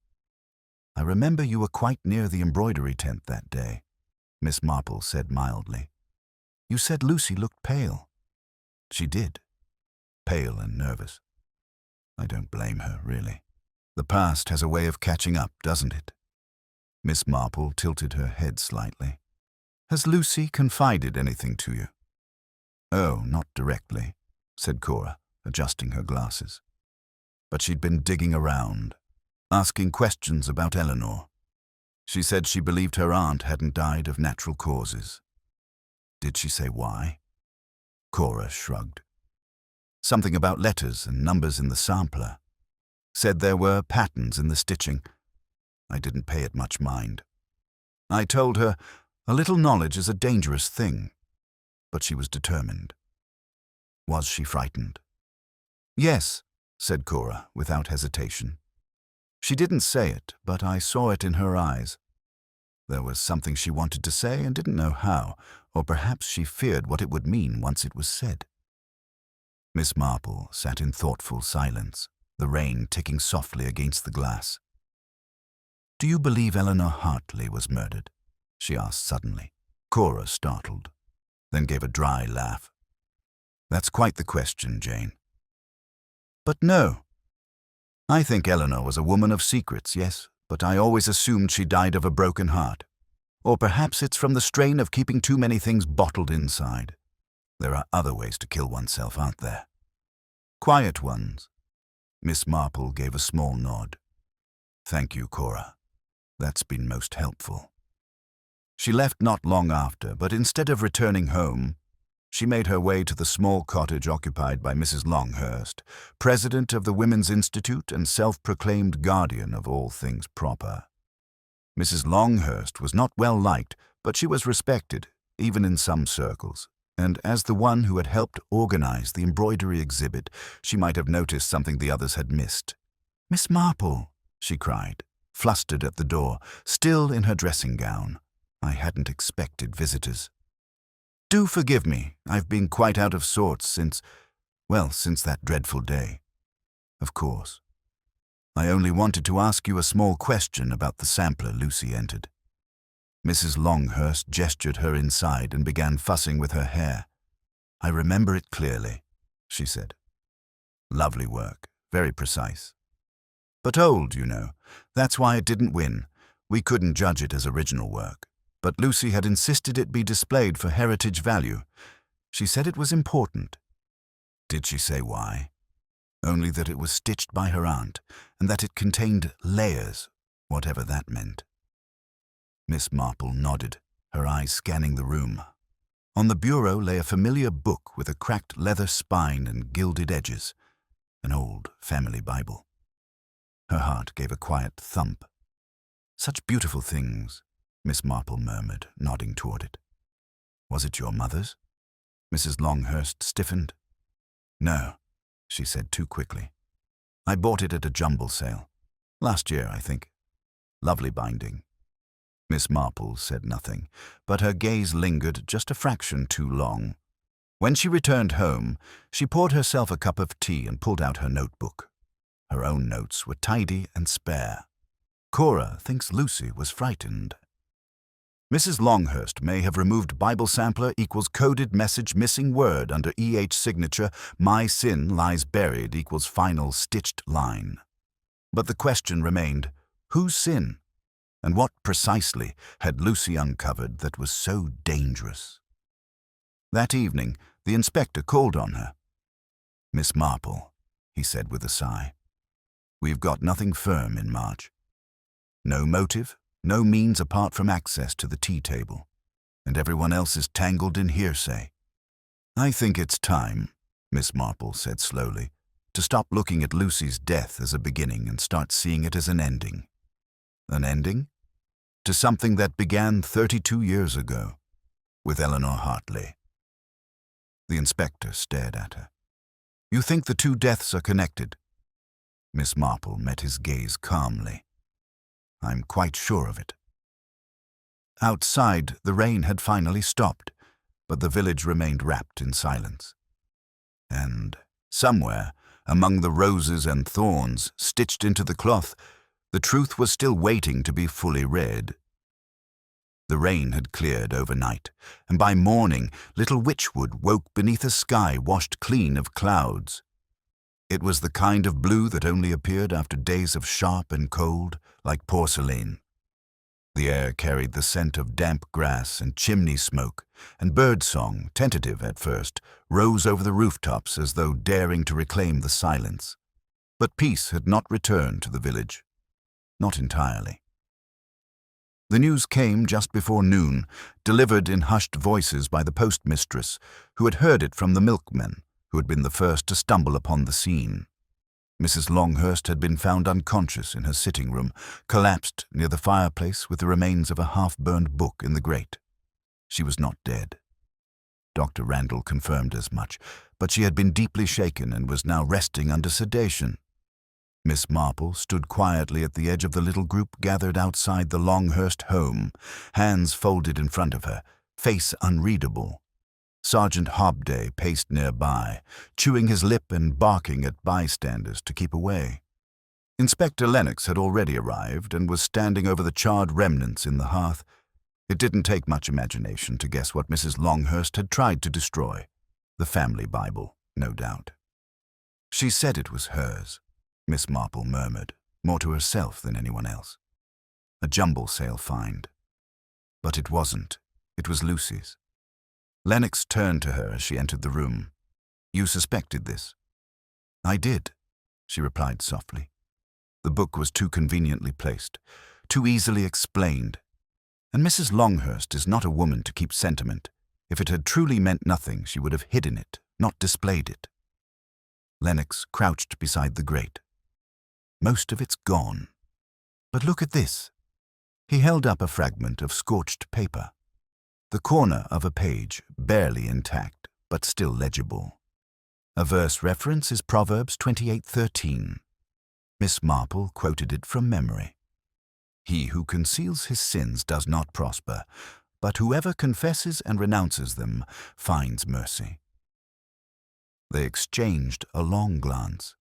"I remember you were quite near the embroidery tent that day," Miss Marple said mildly. "You said Lucy looked pale." She did, pale and nervous. I don't blame her, really. The past has a way of catching up, doesn't it? Miss Marple tilted her head slightly. "Has Lucy confided anything to you?" "Oh, not directly," said Cora, adjusting her glasses. "But she'd been digging around, asking questions about Eleanor. She said she believed her aunt hadn't died of natural causes." "Did she say why?" Cora shrugged. "Something about letters and numbers in the sampler. Said there were patterns in the stitching. I didn't pay it much mind. I told her a little knowledge is a dangerous thing, but she was determined." "Was she frightened?" "Yes," said Cora without hesitation. "She didn't say it, but I saw it in her eyes. There was something she wanted to say and didn't know how, or perhaps she feared what it would mean once it was said." Miss Marple sat in thoughtful silence, the rain ticking softly against the glass. "Do you believe Eleanor Hartley was murdered?" she asked suddenly. Cora startled, then gave a dry laugh. "That's quite the question, Jane." "But no. I think Eleanor was a woman of secrets, yes, but I always assumed she died of a broken heart. Or perhaps it's from the strain of keeping too many things bottled inside. There are other ways to kill oneself, aren't there? Quiet ones." Miss Marple gave a small nod. "Thank you, Cora. That's been most helpful." She left not long after, but instead of returning home, she made her way to the small cottage occupied by Mrs. Longhurst, president of the Women's Institute and self-proclaimed guardian of all things proper. Mrs. Longhurst was not well liked, but she was respected, even in some circles, and as the one who had helped organize the embroidery exhibit, she might have noticed something the others had missed. "Miss Marple," she cried, flustered at the door, still in her dressing gown. "I hadn't expected visitors." Do forgive me. I've been quite out of sorts since that dreadful day. Of course. I only wanted to ask you a small question about the sampler Lucy entered. Mrs. Longhurst gestured her inside and began fussing with her hair. I remember it clearly, she said. Lovely work, very precise. But old, you know. That's why it didn't win. We couldn't judge it as original work. But Lucy had insisted it be displayed for heritage value. She said it was important. Did she say why? Only that it was stitched by her aunt, and that it contained layers, whatever that meant. Miss Marple nodded, her eyes scanning the room. On the bureau lay a familiar book with a cracked leather spine and gilded edges, an old family Bible. Her heart gave a quiet thump. Such beautiful things, Miss Marple murmured, nodding toward it. Was it your mother's? Mrs. Longhurst stiffened. No, she said too quickly. I bought it at a jumble sale. Last year, I think. Lovely binding. Miss Marple said nothing, but her gaze lingered just a fraction too long. When she returned home, she poured herself a cup of tea and pulled out her notebook. Her own notes were tidy and spare. Cora thinks Lucy was frightened. Mrs. Longhurst may have removed Bible sampler equals coded message missing word under EH signature my sin lies buried equals final stitched line. But the question remained, whose sin? And what precisely had Lucy uncovered that was so dangerous? That evening, the inspector called on her. Miss Marple, he said with a sigh, we've got nothing firm in March. No motive, no means apart from access to the tea table, and everyone else is tangled in hearsay. I think it's time, Miss Marple said slowly, to stop looking at Lucy's death as a beginning and start seeing it as an ending. An ending? To something that began 32 years ago, with Eleanor Hartley. The inspector stared at her. You think the two deaths are connected? Miss Marple met his gaze calmly. I'm quite sure of it. Outside, the rain had finally stopped, but the village remained wrapped in silence. And somewhere, among the roses and thorns stitched into the cloth, the truth was still waiting to be fully read. The rain had cleared overnight, and by morning little Witchwood woke beneath a sky washed clean of clouds. It was the kind of blue that only appeared after days of sharp and cold, like porcelain. The air carried the scent of damp grass and chimney smoke, and birdsong, tentative at first, rose over the rooftops as though daring to reclaim the silence. But peace had not returned to the village. Not entirely. The news came just before noon, delivered in hushed voices by the postmistress, who had heard it from the milkman, who had been the first to stumble upon the scene. Mrs. Longhurst had been found unconscious in her sitting room, collapsed near the fireplace with the remains of a half-burned book in the grate. She was not dead. Dr. Randall confirmed as much, but she had been deeply shaken and was now resting under sedation. Miss Marple stood quietly at the edge of the little group gathered outside the Longhurst home, hands folded in front of her, face unreadable. Sergeant Hobday paced nearby, chewing his lip and barking at bystanders to keep away. Inspector Lennox had already arrived and was standing over the charred remnants in the hearth. It didn't take much imagination to guess what Mrs. Longhurst had tried to destroy. The family Bible, no doubt. She said it was hers, Miss Marple murmured, more to herself than anyone else. A jumble sale find. But it wasn't. It was Lucy's. Lennox turned to her as she entered the room. You suspected this? I did, she replied softly. The book was too conveniently placed, too easily explained. And Mrs. Longhurst is not a woman to keep sentiment. If it had truly meant nothing, she would have hidden it, not displayed it. Lennox crouched beside the grate. Most of it's gone. But look at this. He held up a fragment of scorched paper. The corner of a page, barely intact, but still legible. A verse reference is Proverbs 28:13. Miss Marple quoted it from memory. He who conceals his sins does not prosper, but whoever confesses and renounces them finds mercy." They exchanged a long glance.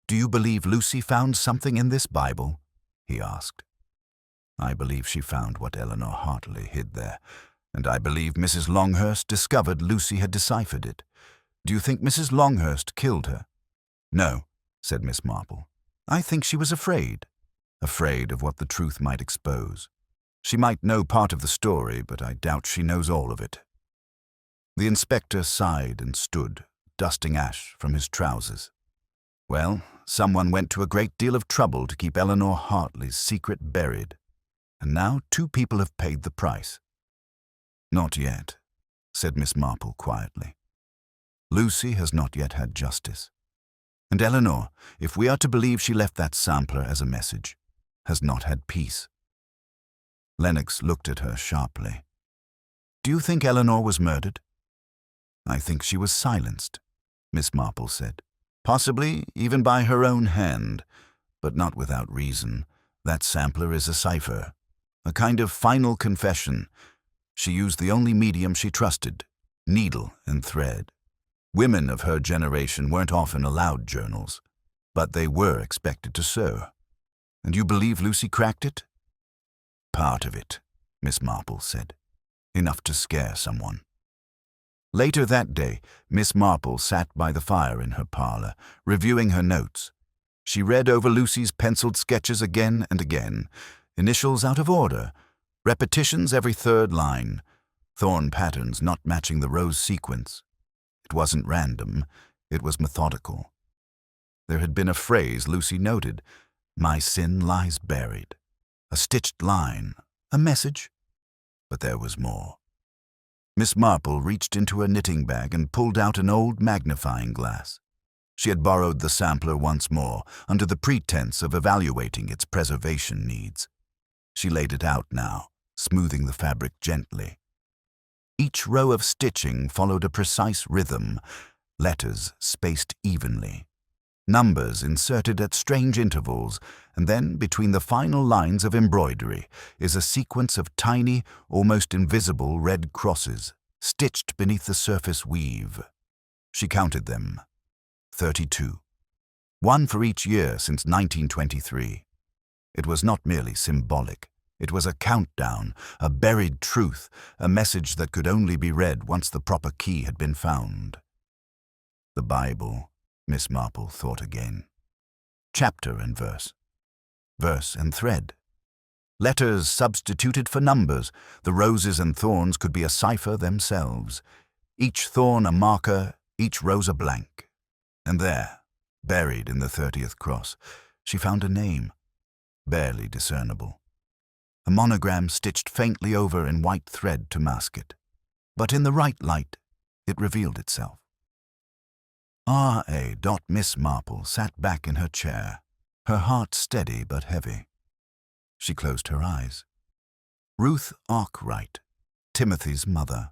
"Do you believe Lucy found something in this Bible?" he asked. "I believe she found what Eleanor Hartley hid there, and I believe Mrs. Longhurst discovered Lucy had deciphered it. Do you think Mrs. Longhurst killed her?" "No," said Miss Marple. "I think she was afraid of what the truth might expose. She might know part of the story, but I doubt she knows all of it." The inspector sighed and stood, dusting ash from his trousers. "Well, someone went to a great deal of trouble to keep Eleanor Hartley's secret buried, and now 2 people have paid the price." "Not yet," said Miss Marple quietly. "Lucy has not yet had justice. And Eleanor, if we are to believe she left that sampler as a message, has not had peace." Lennox looked at her sharply. "Do you think Eleanor was murdered?" "I think she was silenced," Miss Marple said. "Possibly even by her own hand, but not without reason. That sampler is a cipher, a kind of final confession. She used the only medium she trusted, needle and thread. Women of her generation weren't often allowed journals, but they were expected to sew. And you believe Lucy cracked it?" "Part of it," Miss Marple said. "Enough to scare someone." Later that day, Miss Marple sat by the fire in her parlor, reviewing her notes. She read over Lucy's penciled sketches again and again, initials out of order, repetitions every 3rd line, thorn patterns not matching the rose sequence. It wasn't random, it was methodical. There had been a phrase Lucy noted, "My sin lies buried," a stitched line, a message, but there was more. Miss Marple reached into her knitting bag and pulled out an old magnifying glass. She had borrowed the sampler once more, under the pretense of evaluating its preservation needs. She laid it out now, smoothing the fabric gently. Each row of stitching followed a precise rhythm, letters spaced evenly, numbers inserted at strange intervals, and then, between the final lines of embroidery, is a sequence of tiny, almost invisible red crosses, stitched beneath the surface weave. She counted them. 32. 1 for each year since 1923. It was not merely symbolic. It was a countdown, a buried truth, a message that could only be read once the proper key had been found. The Bible, Miss Marple thought again. Chapter and verse. Verse and thread. Letters substituted for numbers. The roses and thorns could be a cipher themselves. Each thorn a marker, each rose a blank. And there, buried in the 30th cross, she found a name, barely discernible. A monogram stitched faintly over in white thread to mask it. But in the right light, it revealed itself. R.A. Miss Marple sat back in her chair, her heart steady but heavy. She closed her eyes. Ruth Arkwright, Timothy's mother.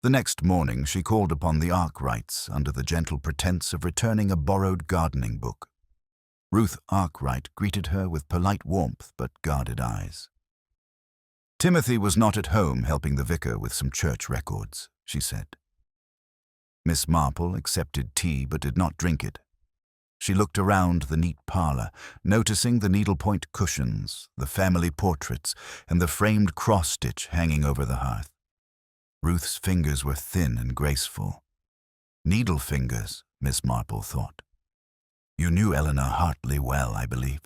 The next morning she called upon the Arkwrights under the gentle pretense of returning a borrowed gardening book. Ruth Arkwright greeted her with polite warmth but guarded eyes. Timothy was not at home helping the vicar with some church records, she said. Miss Marple accepted tea but did not drink it. She looked around the neat parlor, noticing the needlepoint cushions, the family portraits, and the framed cross-stitch hanging over the hearth. Ruth's fingers were thin and graceful. Needle fingers, Miss Marple thought. "You knew Eleanor Hartley well, I believe?"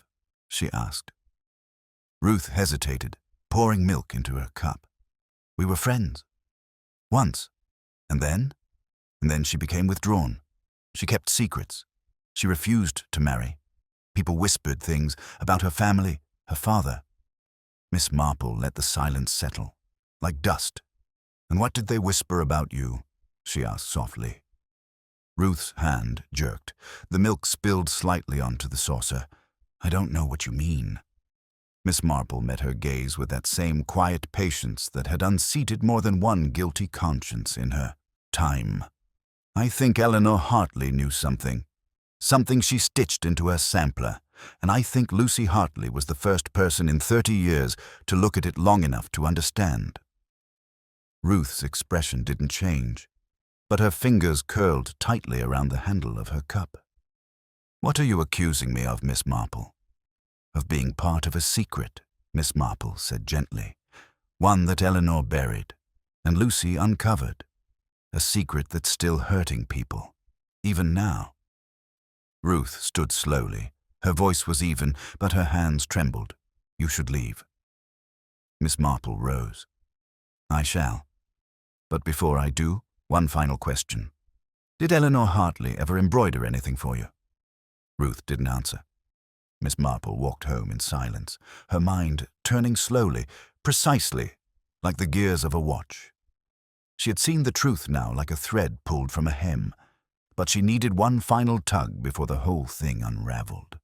she asked. Ruth hesitated, pouring milk into her cup. "We were friends. Once. And then she became withdrawn. She kept secrets. She refused to marry. People whispered things about her family, her father." Miss Marple let the silence settle, like dust. "And what did they whisper about you?" she asked softly. Ruth's hand jerked. The milk spilled slightly onto the saucer. "I don't know what you mean." Miss Marple met her gaze with that same quiet patience that had unseated more than one guilty conscience in her. "Time. I think Eleanor Hartley knew something. Something she stitched into her sampler. and I think Lucy Hartley was the first person in 30 years to look at it long enough to understand. Ruth's expression didn't change, but her fingers curled tightly around the handle of her cup. "What are you accusing me of, Miss Marple?" "Of being part of a secret," Miss Marple said gently. "One that Eleanor buried, and Lucy uncovered. A secret that's still hurting people, even now." Ruth stood slowly. Her voice was even, but her hands trembled. "You should leave." Miss Marple rose. "I shall. But before I do, one final question. Did Eleanor Hartley ever embroider anything for you?" Ruth didn't answer. Miss Marple walked home in silence, her mind turning slowly, precisely, like the gears of a watch. She had seen the truth now like a thread pulled from a hem, but she needed one final tug before the whole thing unraveled.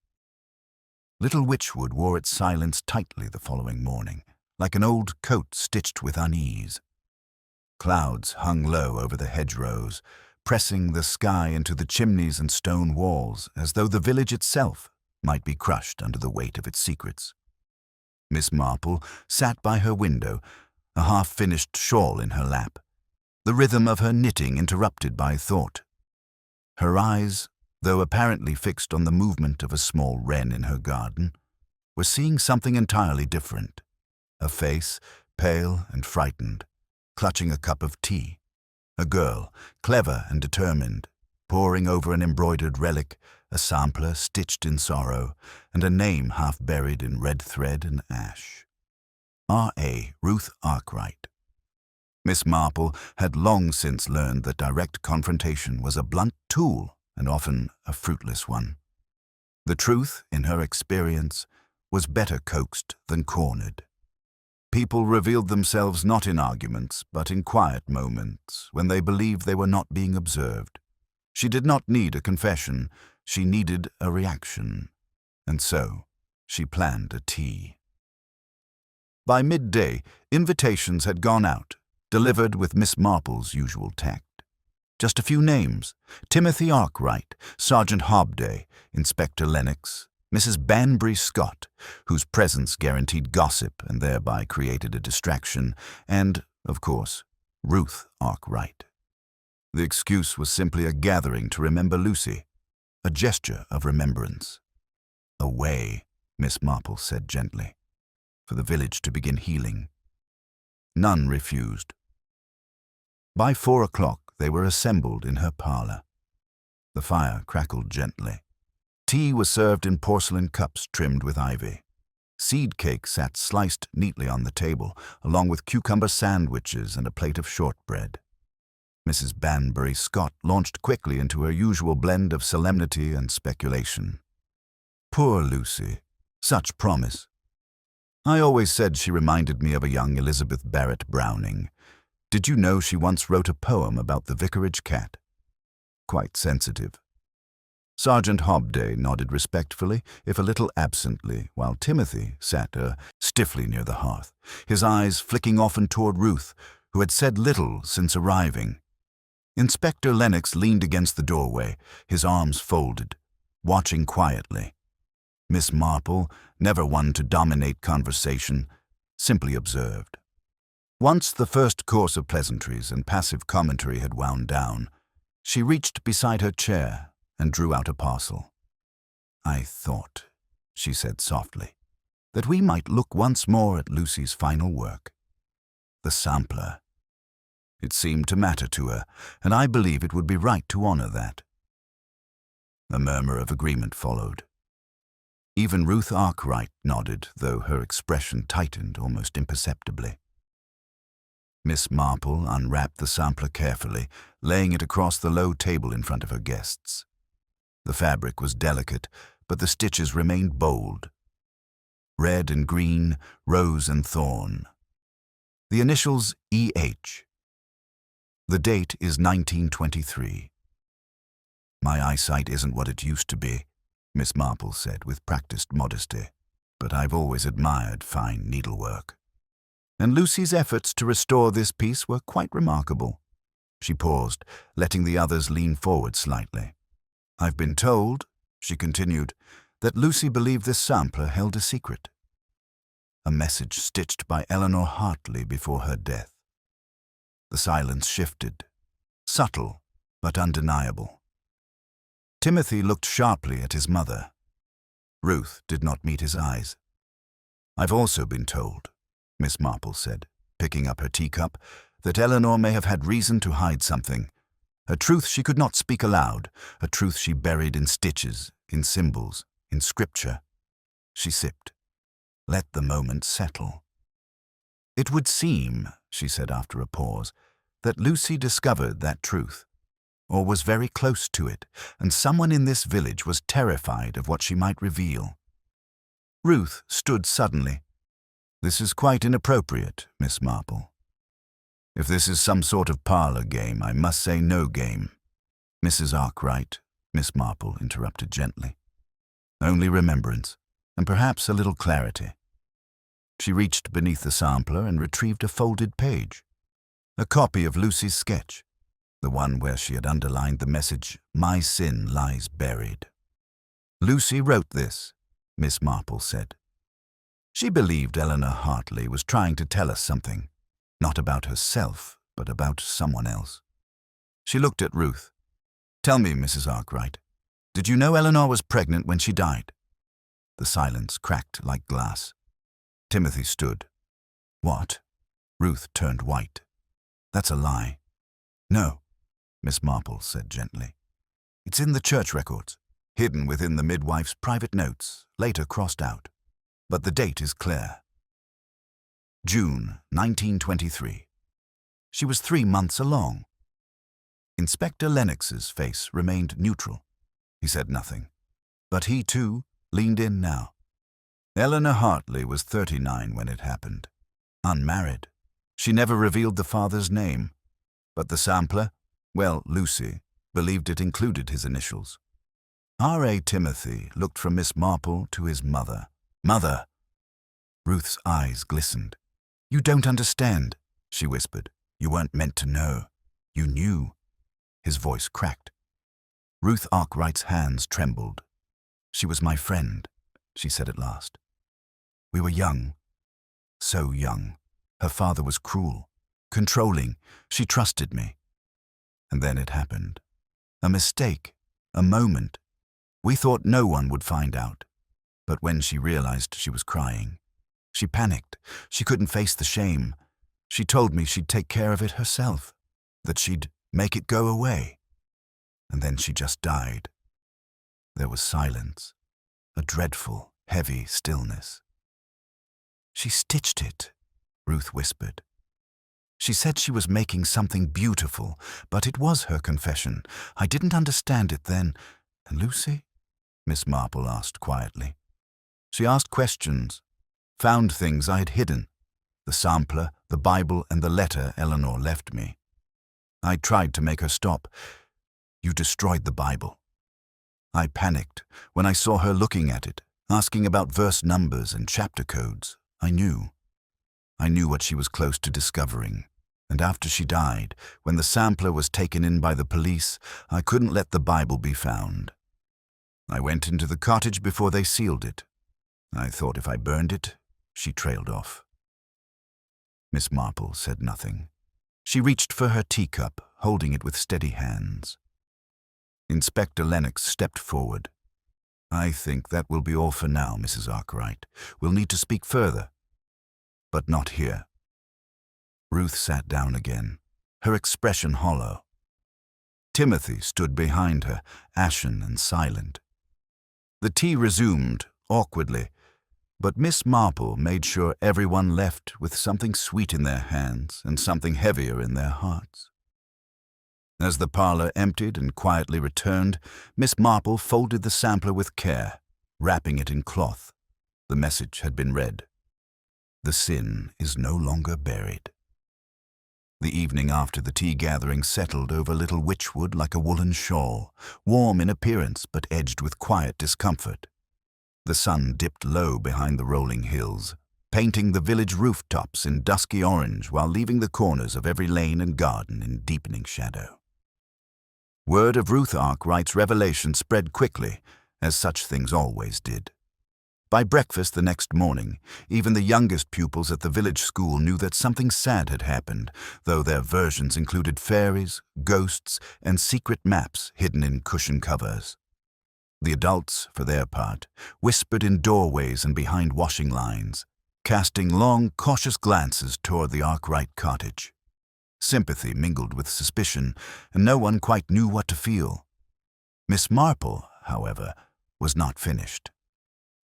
Little Witchwood wore its silence tightly the following morning, like an old coat stitched with unease. Clouds hung low over the hedgerows, pressing the sky into the chimneys and stone walls, as though the village itself might be crushed under the weight of its secrets. Miss Marple sat by her window, a half-finished shawl in her lap, the rhythm of her knitting interrupted by thought. Her eyes, though apparently fixed on the movement of a small wren in her garden, were seeing something entirely different. A face, pale and frightened, clutching a cup of tea. A girl, clever and determined, poring over an embroidered relic, a sampler stitched in sorrow, and a name half buried in red thread and ash. R.A. Ruth Arkwright. Miss Marple had long since learned that direct confrontation was a blunt tool and often a fruitless one. The truth, in her experience, was better coaxed than cornered. People revealed themselves not in arguments, but in quiet moments, when they believed they were not being observed. She did not need a confession, she needed a reaction. And so, she planned a tea. By midday, invitations had gone out, delivered with Miss Marple's usual tact. Just a few names: Timothy Arkwright, Sergeant Hobday, Inspector Lennox, Mrs. Banbury Scott, whose presence guaranteed gossip and thereby created a distraction, and, of course, Ruth Arkwright. The excuse was simply a gathering to remember Lucy, a gesture of remembrance. A way, Miss Marple said gently, for the village to begin healing. None refused. By 4 o'clock they were assembled in her parlor. The fire crackled gently. Tea was served in porcelain cups trimmed with ivy. Seed cake sat sliced neatly on the table, along with cucumber sandwiches and a plate of shortbread. Mrs. Banbury Scott launched quickly into her usual blend of solemnity and speculation. Poor Lucy. Such promise. I always said she reminded me of a young Elizabeth Barrett Browning. Did you know she once wrote a poem about the vicarage cat? Quite sensitive. Sergeant Hobday nodded respectfully, if a little absently, while Timothy sat stiffly near the hearth, his eyes flicking often toward Ruth, who had said little since arriving. Inspector Lennox leaned against the doorway, his arms folded, watching quietly. Miss Marple, never one to dominate conversation, simply observed. Once the first course of pleasantries and passive commentary had wound down, she reached beside her chair and drew out a parcel. "I thought," she said softly, "that we might look once more at Lucy's final work. The sampler. It seemed to matter to her, and I believe it would be right to honor that." A murmur of agreement followed. Even Ruth Arkwright nodded, though her expression tightened almost imperceptibly. Miss Marple unwrapped the sampler carefully, laying it across the low table in front of her guests. The fabric was delicate, but the stitches remained bold. Red and green, rose and thorn. The initials E.H. The date is 1923. "My eyesight isn't what it used to be," Miss Marple said with practiced modesty, "but I've always admired fine needlework." And Lucy's efforts to restore this piece were quite remarkable. She paused, letting the others lean forward slightly. "I've been told," she continued, that Lucy believed this sampler held a secret. A message stitched by Eleanor Hartley before her death. The silence shifted, subtle but undeniable. Timothy looked sharply at his mother. Ruth did not meet his eyes. "I've also been told," Miss Marple said, picking up her teacup, "that Eleanor may have had reason to hide something. A truth she could not speak aloud, a truth she buried in stitches, in symbols, in scripture." She sipped. Let the moment settle. "It would seem," she said after a pause, "that Lucy discovered that truth, or was very close to it, and someone in this village was terrified of what she might reveal." Ruth stood suddenly. "This is quite inappropriate, Miss Marple. If this is some sort of parlour game, I must say no game." "Mrs. Arkwright," Miss Marple interrupted gently. "Only remembrance, and perhaps a little clarity." She reached beneath the sampler and retrieved a folded page. A copy of Lucy's sketch, the one where she had underlined the message, "My sin lies buried." "Lucy wrote this," Miss Marple said. "She believed Eleanor Hartley was trying to tell us something, not about herself, but about someone else." She looked at Ruth. "Tell me, Mrs. Arkwright, did you know Eleanor was pregnant when she died?" The silence cracked like glass. Timothy stood. "What?" Ruth turned white. "That's a lie." "No," Miss Marple said gently. "It's in the church records, hidden within the midwife's private notes, later crossed out. But the date is clear. June 1923. She was 3 months along." Inspector Lennox's face remained neutral. He said nothing, but he, too, leaned in now. Eleanor Hartley was 39 when it happened. Unmarried. She never revealed the father's name. But the sampler, well, Lucy, believed it included his initials. R.A. Timothy looked from Miss Marple to his mother. "Mother!" Ruth's eyes glistened. "You don't understand," she whispered. "You weren't meant to know. You knew." His voice cracked. Ruth Arkwright's hands trembled. "She was my friend," she said at last. "We were young. So young. Her father was cruel, controlling. She trusted me. And then it happened. A mistake. A moment. We thought no one would find out. But when she realized she was crying, she panicked. She couldn't face the shame. She told me she'd take care of it herself, that she'd make it go away. And then she just died." There was silence, a dreadful, heavy stillness. "She stitched it," Ruth whispered. "She said she was making something beautiful, but it was her confession. I didn't understand it then." "And Lucy?" Miss Marple asked quietly. "She asked questions, found things I had hidden, the sampler, the Bible, and the letter Eleanor left me. I tried to make her stop. You destroyed the Bible. I panicked when I saw her looking at it, asking about verse numbers and chapter codes. I knew what she was close to discovering. And after she died, when the sampler was taken in by the police, I couldn't let the Bible be found. I went into the cottage before they sealed it. I thought if I burned it, she trailed off." Miss Marple said nothing. She reached for her teacup, holding it with steady hands. Inspector Lennox stepped forward. "I think that will be all for now, Mrs. Arkwright. We'll need to speak further, but not here." Ruth sat down again, her expression hollow. Timothy stood behind her, ashen and silent. The tea resumed, awkwardly, but Miss Marple made sure everyone left with something sweet in their hands and something heavier in their hearts. As the parlour emptied and quietly returned, Miss Marple folded the sampler with care, wrapping it in cloth. The message had been read. "The sin is no longer buried." The evening after the tea-gathering settled over Little Witchwood like a woolen shawl, warm in appearance but edged with quiet discomfort. The sun dipped low behind the rolling hills, painting the village rooftops in dusky orange while leaving the corners of every lane and garden in deepening shadow. Word of Ruth Arkwright's revelation spread quickly, as such things always did. By breakfast the next morning, even the youngest pupils at the village school knew that something sad had happened, though their versions included fairies, ghosts, and secret maps hidden in cushion covers. The adults, for their part, whispered in doorways and behind washing lines, casting long, cautious glances toward the Arkwright cottage. Sympathy mingled with suspicion, and no one quite knew what to feel. Miss Marple, however, was not finished.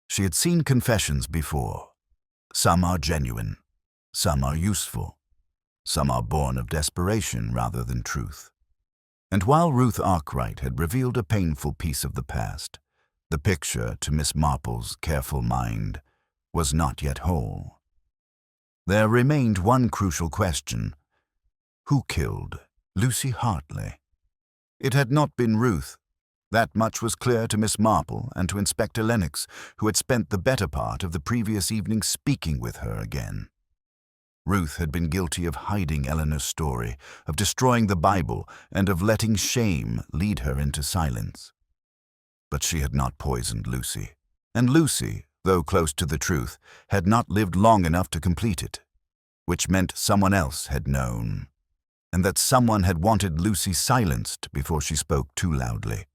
She had seen confessions before. Some are genuine, some are useful, some are born of desperation rather than truth. And while Ruth Arkwright had revealed a painful piece of the past, the picture, to Miss Marple's careful mind, was not yet whole. There remained one crucial question. Who killed Lucy Hartley? It had not been Ruth. That much was clear to Miss Marple and to Inspector Lennox, who had spent the better part of the previous evening speaking with her again. Ruth had been guilty of hiding Eleanor's story, of destroying the Bible, and of letting shame lead her into silence. But she had not poisoned Lucy, and Lucy, though close to the truth, had not lived long enough to complete it, which meant someone else had known, and that someone had wanted Lucy silenced before she spoke too loudly.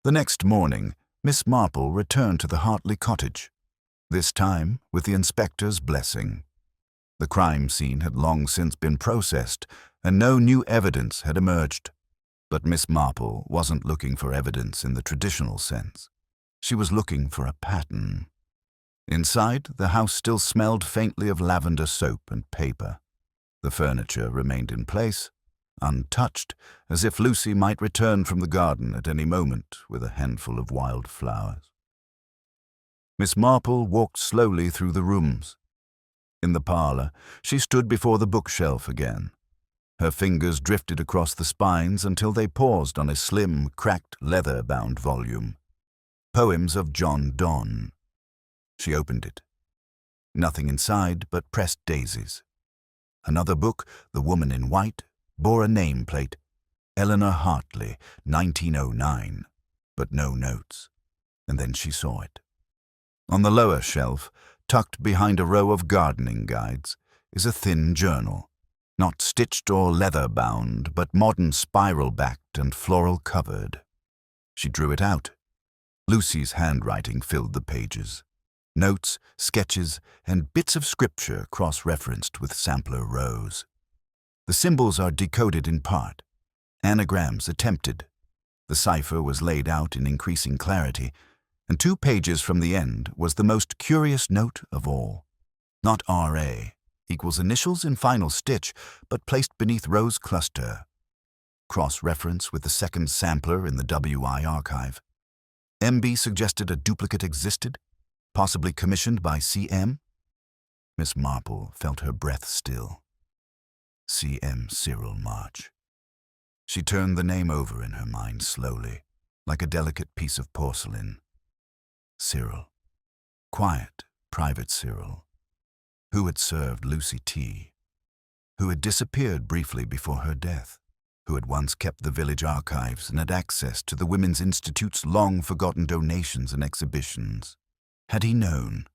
The next morning, Miss Marple returned to the Hartley cottage, this time with the inspector's blessing. The crime scene had long since been processed, and no new evidence had emerged. But Miss Marple wasn't looking for evidence in the traditional sense. She was looking for a pattern. Inside, the house still smelled faintly of lavender soap and paper. The furniture remained in place, untouched, as if Lucy might return from the garden at any moment with a handful of wild flowers. Miss Marple walked slowly through the rooms. In the parlor, she stood before the bookshelf again. Her fingers drifted across the spines until they paused on a slim, cracked, leather-bound volume. Poems of John Donne. She opened it. Nothing inside but pressed daisies. Another book, The Woman in White, bore a nameplate, Eleanor Hartley, 1909, but no notes. And then she saw it. On the lower shelf, tucked behind a row of gardening guides, is a thin journal, not stitched or leather-bound, but modern spiral-backed and floral-covered. She drew it out. Lucy's handwriting filled the pages. Notes, sketches, and bits of scripture cross-referenced with sampler rows. The symbols are decoded in part, anagrams attempted. The cipher was laid out in increasing clarity, and 2 pages from the end was the most curious note of all. Not R.A. equals initials in final stitch, but placed beneath Rose Cluster. Cross-reference with the second sampler in the W.I. archive. M.B. suggested a duplicate existed, possibly commissioned by C.M. Miss Marple felt her breath still. C.M. Cyril March. She turned the name over in her mind slowly, like a delicate piece of porcelain. Cyril. Quiet, private Cyril. Who had served Lucy tea. Who had disappeared briefly before her death. Who had once kept the village archives and had access to the Women's Institute's long-forgotten donations and exhibitions. Had he known?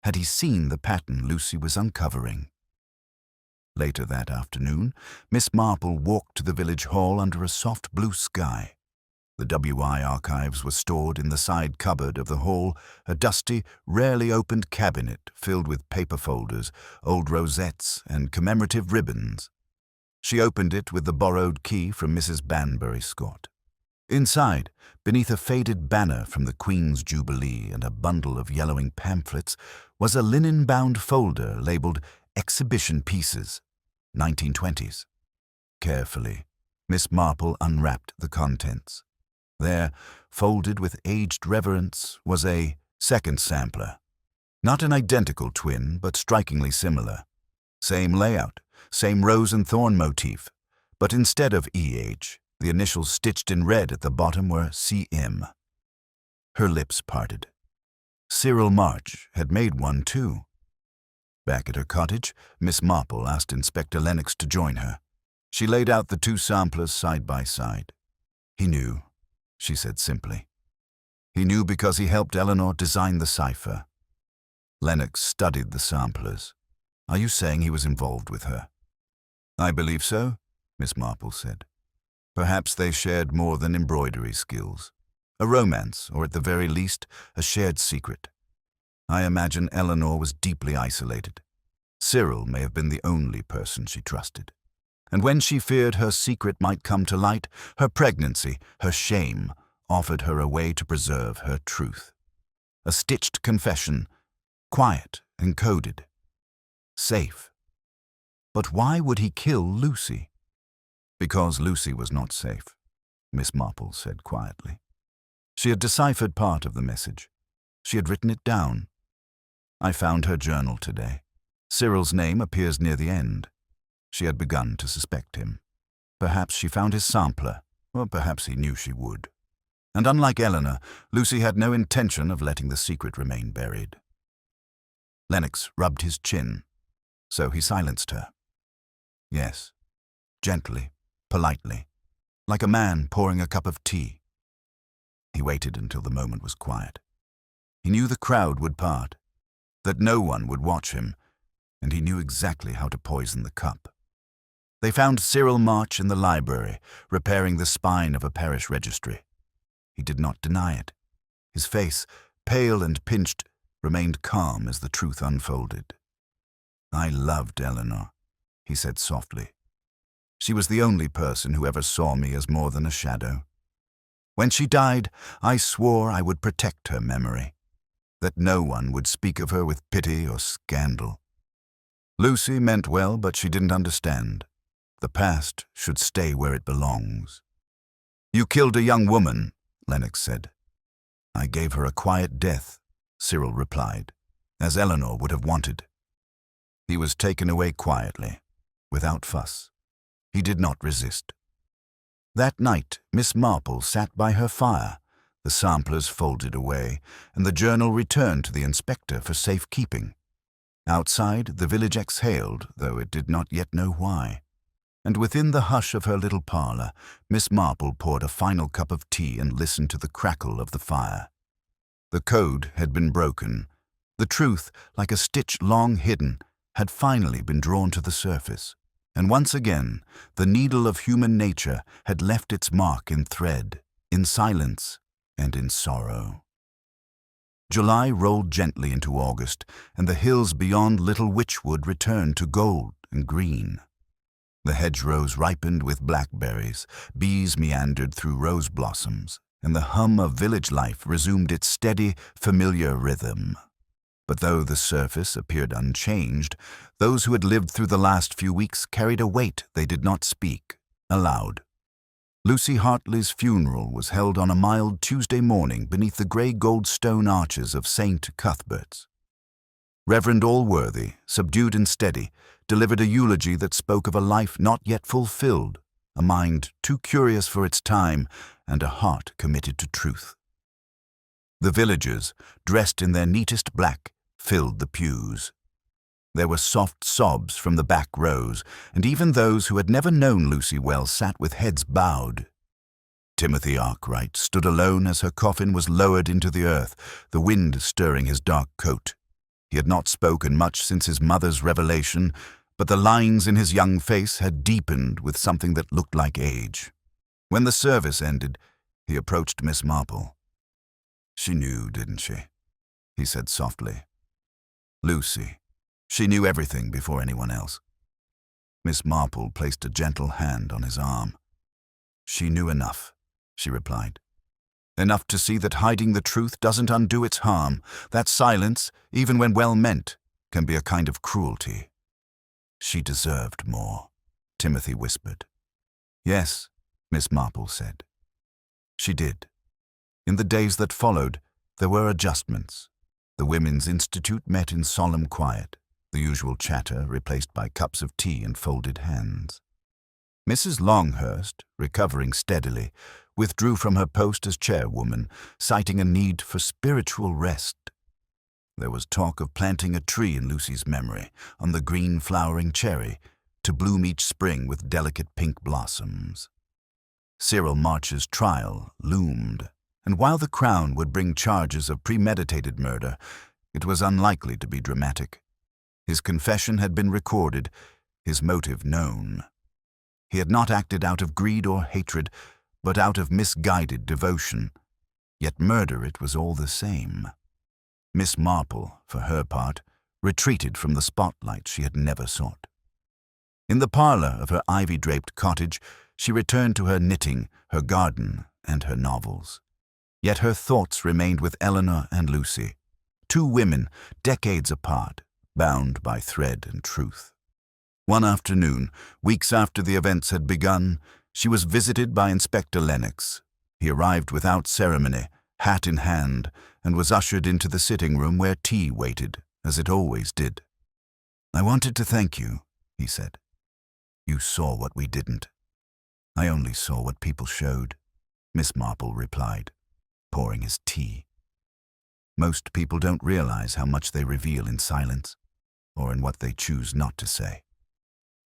Had he seen the pattern Lucy was uncovering? Later that afternoon, Miss Marple walked to the village hall under a soft blue sky. The W.I. archives were stored in the side cupboard of the hall, a dusty, rarely opened cabinet filled with paper folders, old rosettes, and commemorative ribbons. She opened it with the borrowed key from Mrs. Banbury Scott. Inside, beneath a faded banner from the Queen's Jubilee and a bundle of yellowing pamphlets, was a linen-bound folder labeled Exhibition Pieces, 1920s. Carefully, Miss Marple unwrapped the contents. There, folded with aged reverence, was a second sampler. Not an identical twin, but strikingly similar. Same layout, same rose and thorn motif, but instead of E.H., the initials stitched in red at the bottom were C.M. Her lips parted. Cyril March had made one too. Back at her cottage, Miss Marple asked Inspector Lennox to join her. She laid out the 2 samplers side by side. He knew, she said simply. He knew because he helped Eleanor design the cipher. Lennox studied the samplers. Are you saying he was involved with her? I believe so, Miss Marple said. Perhaps they shared more than embroidery skills. A romance, or at the very least, a shared secret. I imagine Eleanor was deeply isolated. Cyril may have been the only person she trusted. And when she feared her secret might come to light, her pregnancy, her shame, offered her a way to preserve her truth. A stitched confession, quiet and coded. Safe. But why would he kill Lucy? Because Lucy was not safe, Miss Marple said quietly. She had deciphered part of the message. She had written it down. I found her journal today. Cyril's name appears near the end. She had begun to suspect him. Perhaps she found his sampler, or perhaps he knew she would. And unlike Eleanor, Lucy had no intention of letting the secret remain buried. Lennox rubbed his chin, so he silenced her. Yes, gently, politely, like a man pouring a cup of tea. He waited until the moment was quiet. He knew the crowd would part, that no one would watch him, and he knew exactly how to poison the cup. They found Cyril March in the library, repairing the spine of a parish registry. He did not deny it. His face, pale and pinched, remained calm as the truth unfolded. I loved Eleanor, he said softly. She was the only person who ever saw me as more than a shadow. When she died, I swore I would protect her memory, that no one would speak of her with pity or scandal. Lucy meant well, but she didn't understand. The past should stay where it belongs. You killed a young woman, Lennox said. I gave her a quiet death, Cyril replied, as Eleanor would have wanted. He was taken away quietly, without fuss. He did not resist. That night, Miss Marple sat by her fire, the samplers folded away, and the journal returned to the inspector for safekeeping. Outside, the village exhaled, though it did not yet know why. And within the hush of her little parlor, Miss Marple poured a final cup of tea and listened to the crackle of the fire. The code had been broken. The truth, like a stitch long hidden, had finally been drawn to the surface. And once again, the needle of human nature had left its mark in thread, in silence, and in sorrow. July rolled gently into August, and the hills beyond Little Witchwood returned to gold and green. The hedgerows ripened with blackberries, bees meandered through rose blossoms, and the hum of village life resumed its steady, familiar rhythm. But though the surface appeared unchanged, those who had lived through the last few weeks carried a weight they did not speak aloud. Lucy Hartley's funeral was held on a mild Tuesday morning beneath the grey gold stone arches of St. Cuthbert's. Reverend Allworthy, subdued and steady, delivered a eulogy that spoke of a life not yet fulfilled, a mind too curious for its time, and a heart committed to truth. The villagers, dressed in their neatest black, filled the pews. There were soft sobs from the back rows, and even those who had never known Lucy well sat with heads bowed. Timothy Arkwright stood alone as her coffin was lowered into the earth, the wind stirring his dark coat. He had not spoken much since his mother's revelation, but the lines in his young face had deepened with something that looked like age. When the service ended, he approached Miss Marple. She knew, didn't she? He said softly. Lucy. She knew everything before anyone else. Miss Marple placed a gentle hand on his arm. She knew enough, she replied. Enough to see that hiding the truth doesn't undo its harm, that silence, even when well-meant, can be a kind of cruelty. She deserved more, Timothy whispered. Yes, Miss Marple said. She did. In the days that followed, there were adjustments. The Women's Institute met in solemn quiet, the usual chatter replaced by cups of tea and folded hands. Mrs. Longhurst, recovering steadily, withdrew from her post as chairwoman, citing a need for spiritual rest. There was talk of planting a tree in Lucy's memory, on the green flowering cherry, to bloom each spring with delicate pink blossoms. Cyril March's trial loomed, and while the Crown would bring charges of premeditated murder, it was unlikely to be dramatic. His confession had been recorded, his motive known. He had not acted out of greed or hatred, but out of misguided devotion. Yet murder it was all the same. Miss Marple, for her part, retreated from the spotlight she had never sought. In the parlor of her ivy-draped cottage, she returned to her knitting, her garden, and her novels. Yet her thoughts remained with Eleanor and Lucy, two women, decades apart, bound by thread and truth. One afternoon, weeks after the events had begun, she was visited by Inspector Lennox. He arrived without ceremony, hat in hand, and was ushered into the sitting room where tea waited, as it always did. "I wanted to thank you," he said. "You saw what we didn't." "I only saw what people showed," Miss Marple replied, pouring his tea. "Most people don't realize how much they reveal in silence, or in what they choose not to say."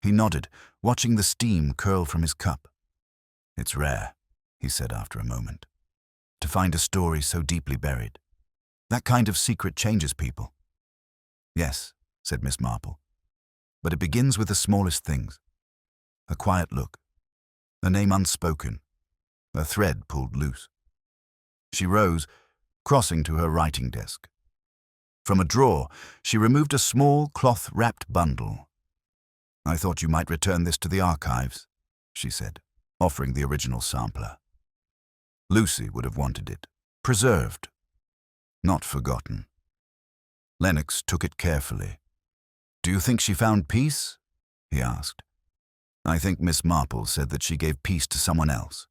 He nodded, watching the steam curl from his cup. "It's rare," he said after a moment, "to find a story so deeply buried. That kind of secret changes people." "Yes," said Miss Marple, "but it begins with the smallest things. A quiet look, a name unspoken, a thread pulled loose." She rose, crossing to her writing desk. From a drawer, she removed a small cloth-wrapped bundle. "I thought you might return this to the archives," she said, offering the original sampler. Lucy would have wanted it, preserved, not forgotten. Lennox took it carefully. "Do you think she found peace?" he asked. "I think Miss Marple said that she gave peace to someone else.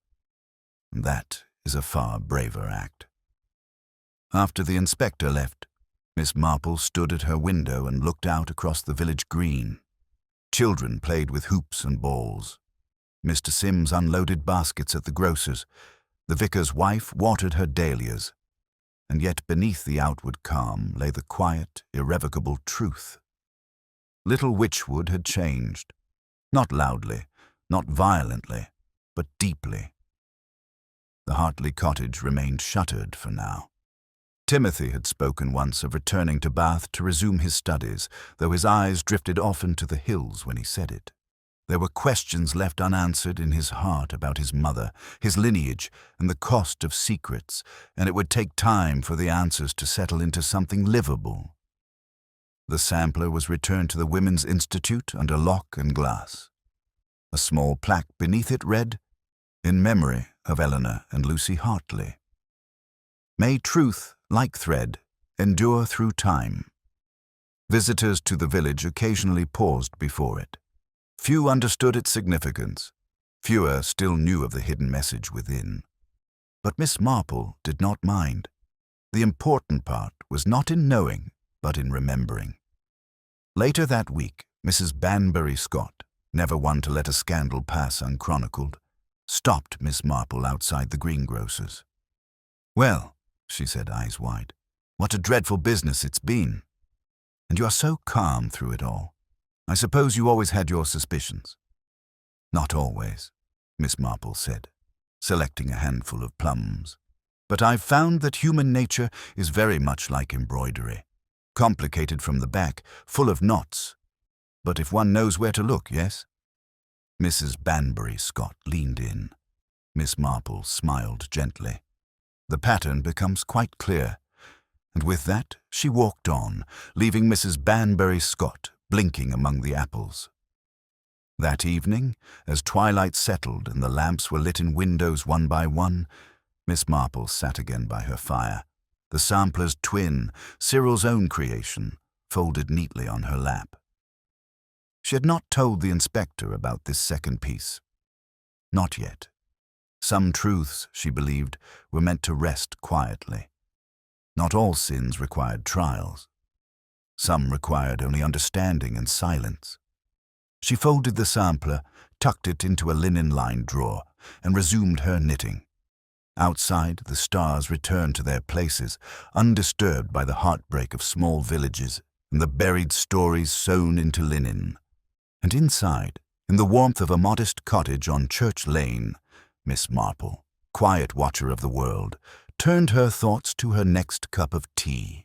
That is a far braver act." After the inspector left, Miss Marple stood at her window and looked out across the village green. Children played with hoops and balls. Mr. Sims unloaded baskets at the grocer's. The vicar's wife watered her dahlias. And yet beneath the outward calm lay the quiet, irrevocable truth. Little Witchwood had changed. Not loudly, not violently, but deeply. The Hartley cottage remained shuttered for now. Timothy had spoken once of returning to Bath to resume his studies, though his eyes drifted often to the hills when he said it. There were questions left unanswered in his heart about his mother, his lineage, and the cost of secrets, and it would take time for the answers to settle into something livable. The sampler was returned to the Women's Institute under lock and glass. A small plaque beneath it read, "In memory of Eleanor and Lucy Hartley. May truth, like thread, endure through time." Visitors to the village occasionally paused before it. Few understood its significance. Fewer still knew of the hidden message within. But Miss Marple did not mind. The important part was not in knowing, but in remembering. Later that week, Mrs. Banbury Scott, never one to let a scandal pass unchronicled, stopped Miss Marple outside the greengrocer's. "Well," she said, eyes wide, "what a dreadful business it's been. And you are so calm through it all. I suppose you always had your suspicions." "Not always," Miss Marple said, selecting a handful of plums. "But I've found that human nature is very much like embroidery. Complicated from the back, full of knots. But if one knows where to look, yes?" Mrs. Banbury Scott leaned in. Miss Marple smiled gently. "The pattern becomes quite clear." And with that, she walked on, leaving Mrs. Banbury Scott blinking among the apples. That evening, as twilight settled and the lamps were lit in windows one by one, Miss Marple sat again by her fire, the sampler's twin, Cyril's own creation, folded neatly on her lap. She had not told the inspector about this second piece. Not yet. Some truths, she believed, were meant to rest quietly. Not all sins required trials. Some required only understanding and silence. She folded the sampler, tucked it into a linen-lined drawer, and resumed her knitting. Outside, the stars returned to their places, undisturbed by the heartbreak of small villages and the buried stories sewn into linen. And inside, in the warmth of a modest cottage on Church Lane, Miss Marple, quiet watcher of the world, turned her thoughts to her next cup of tea.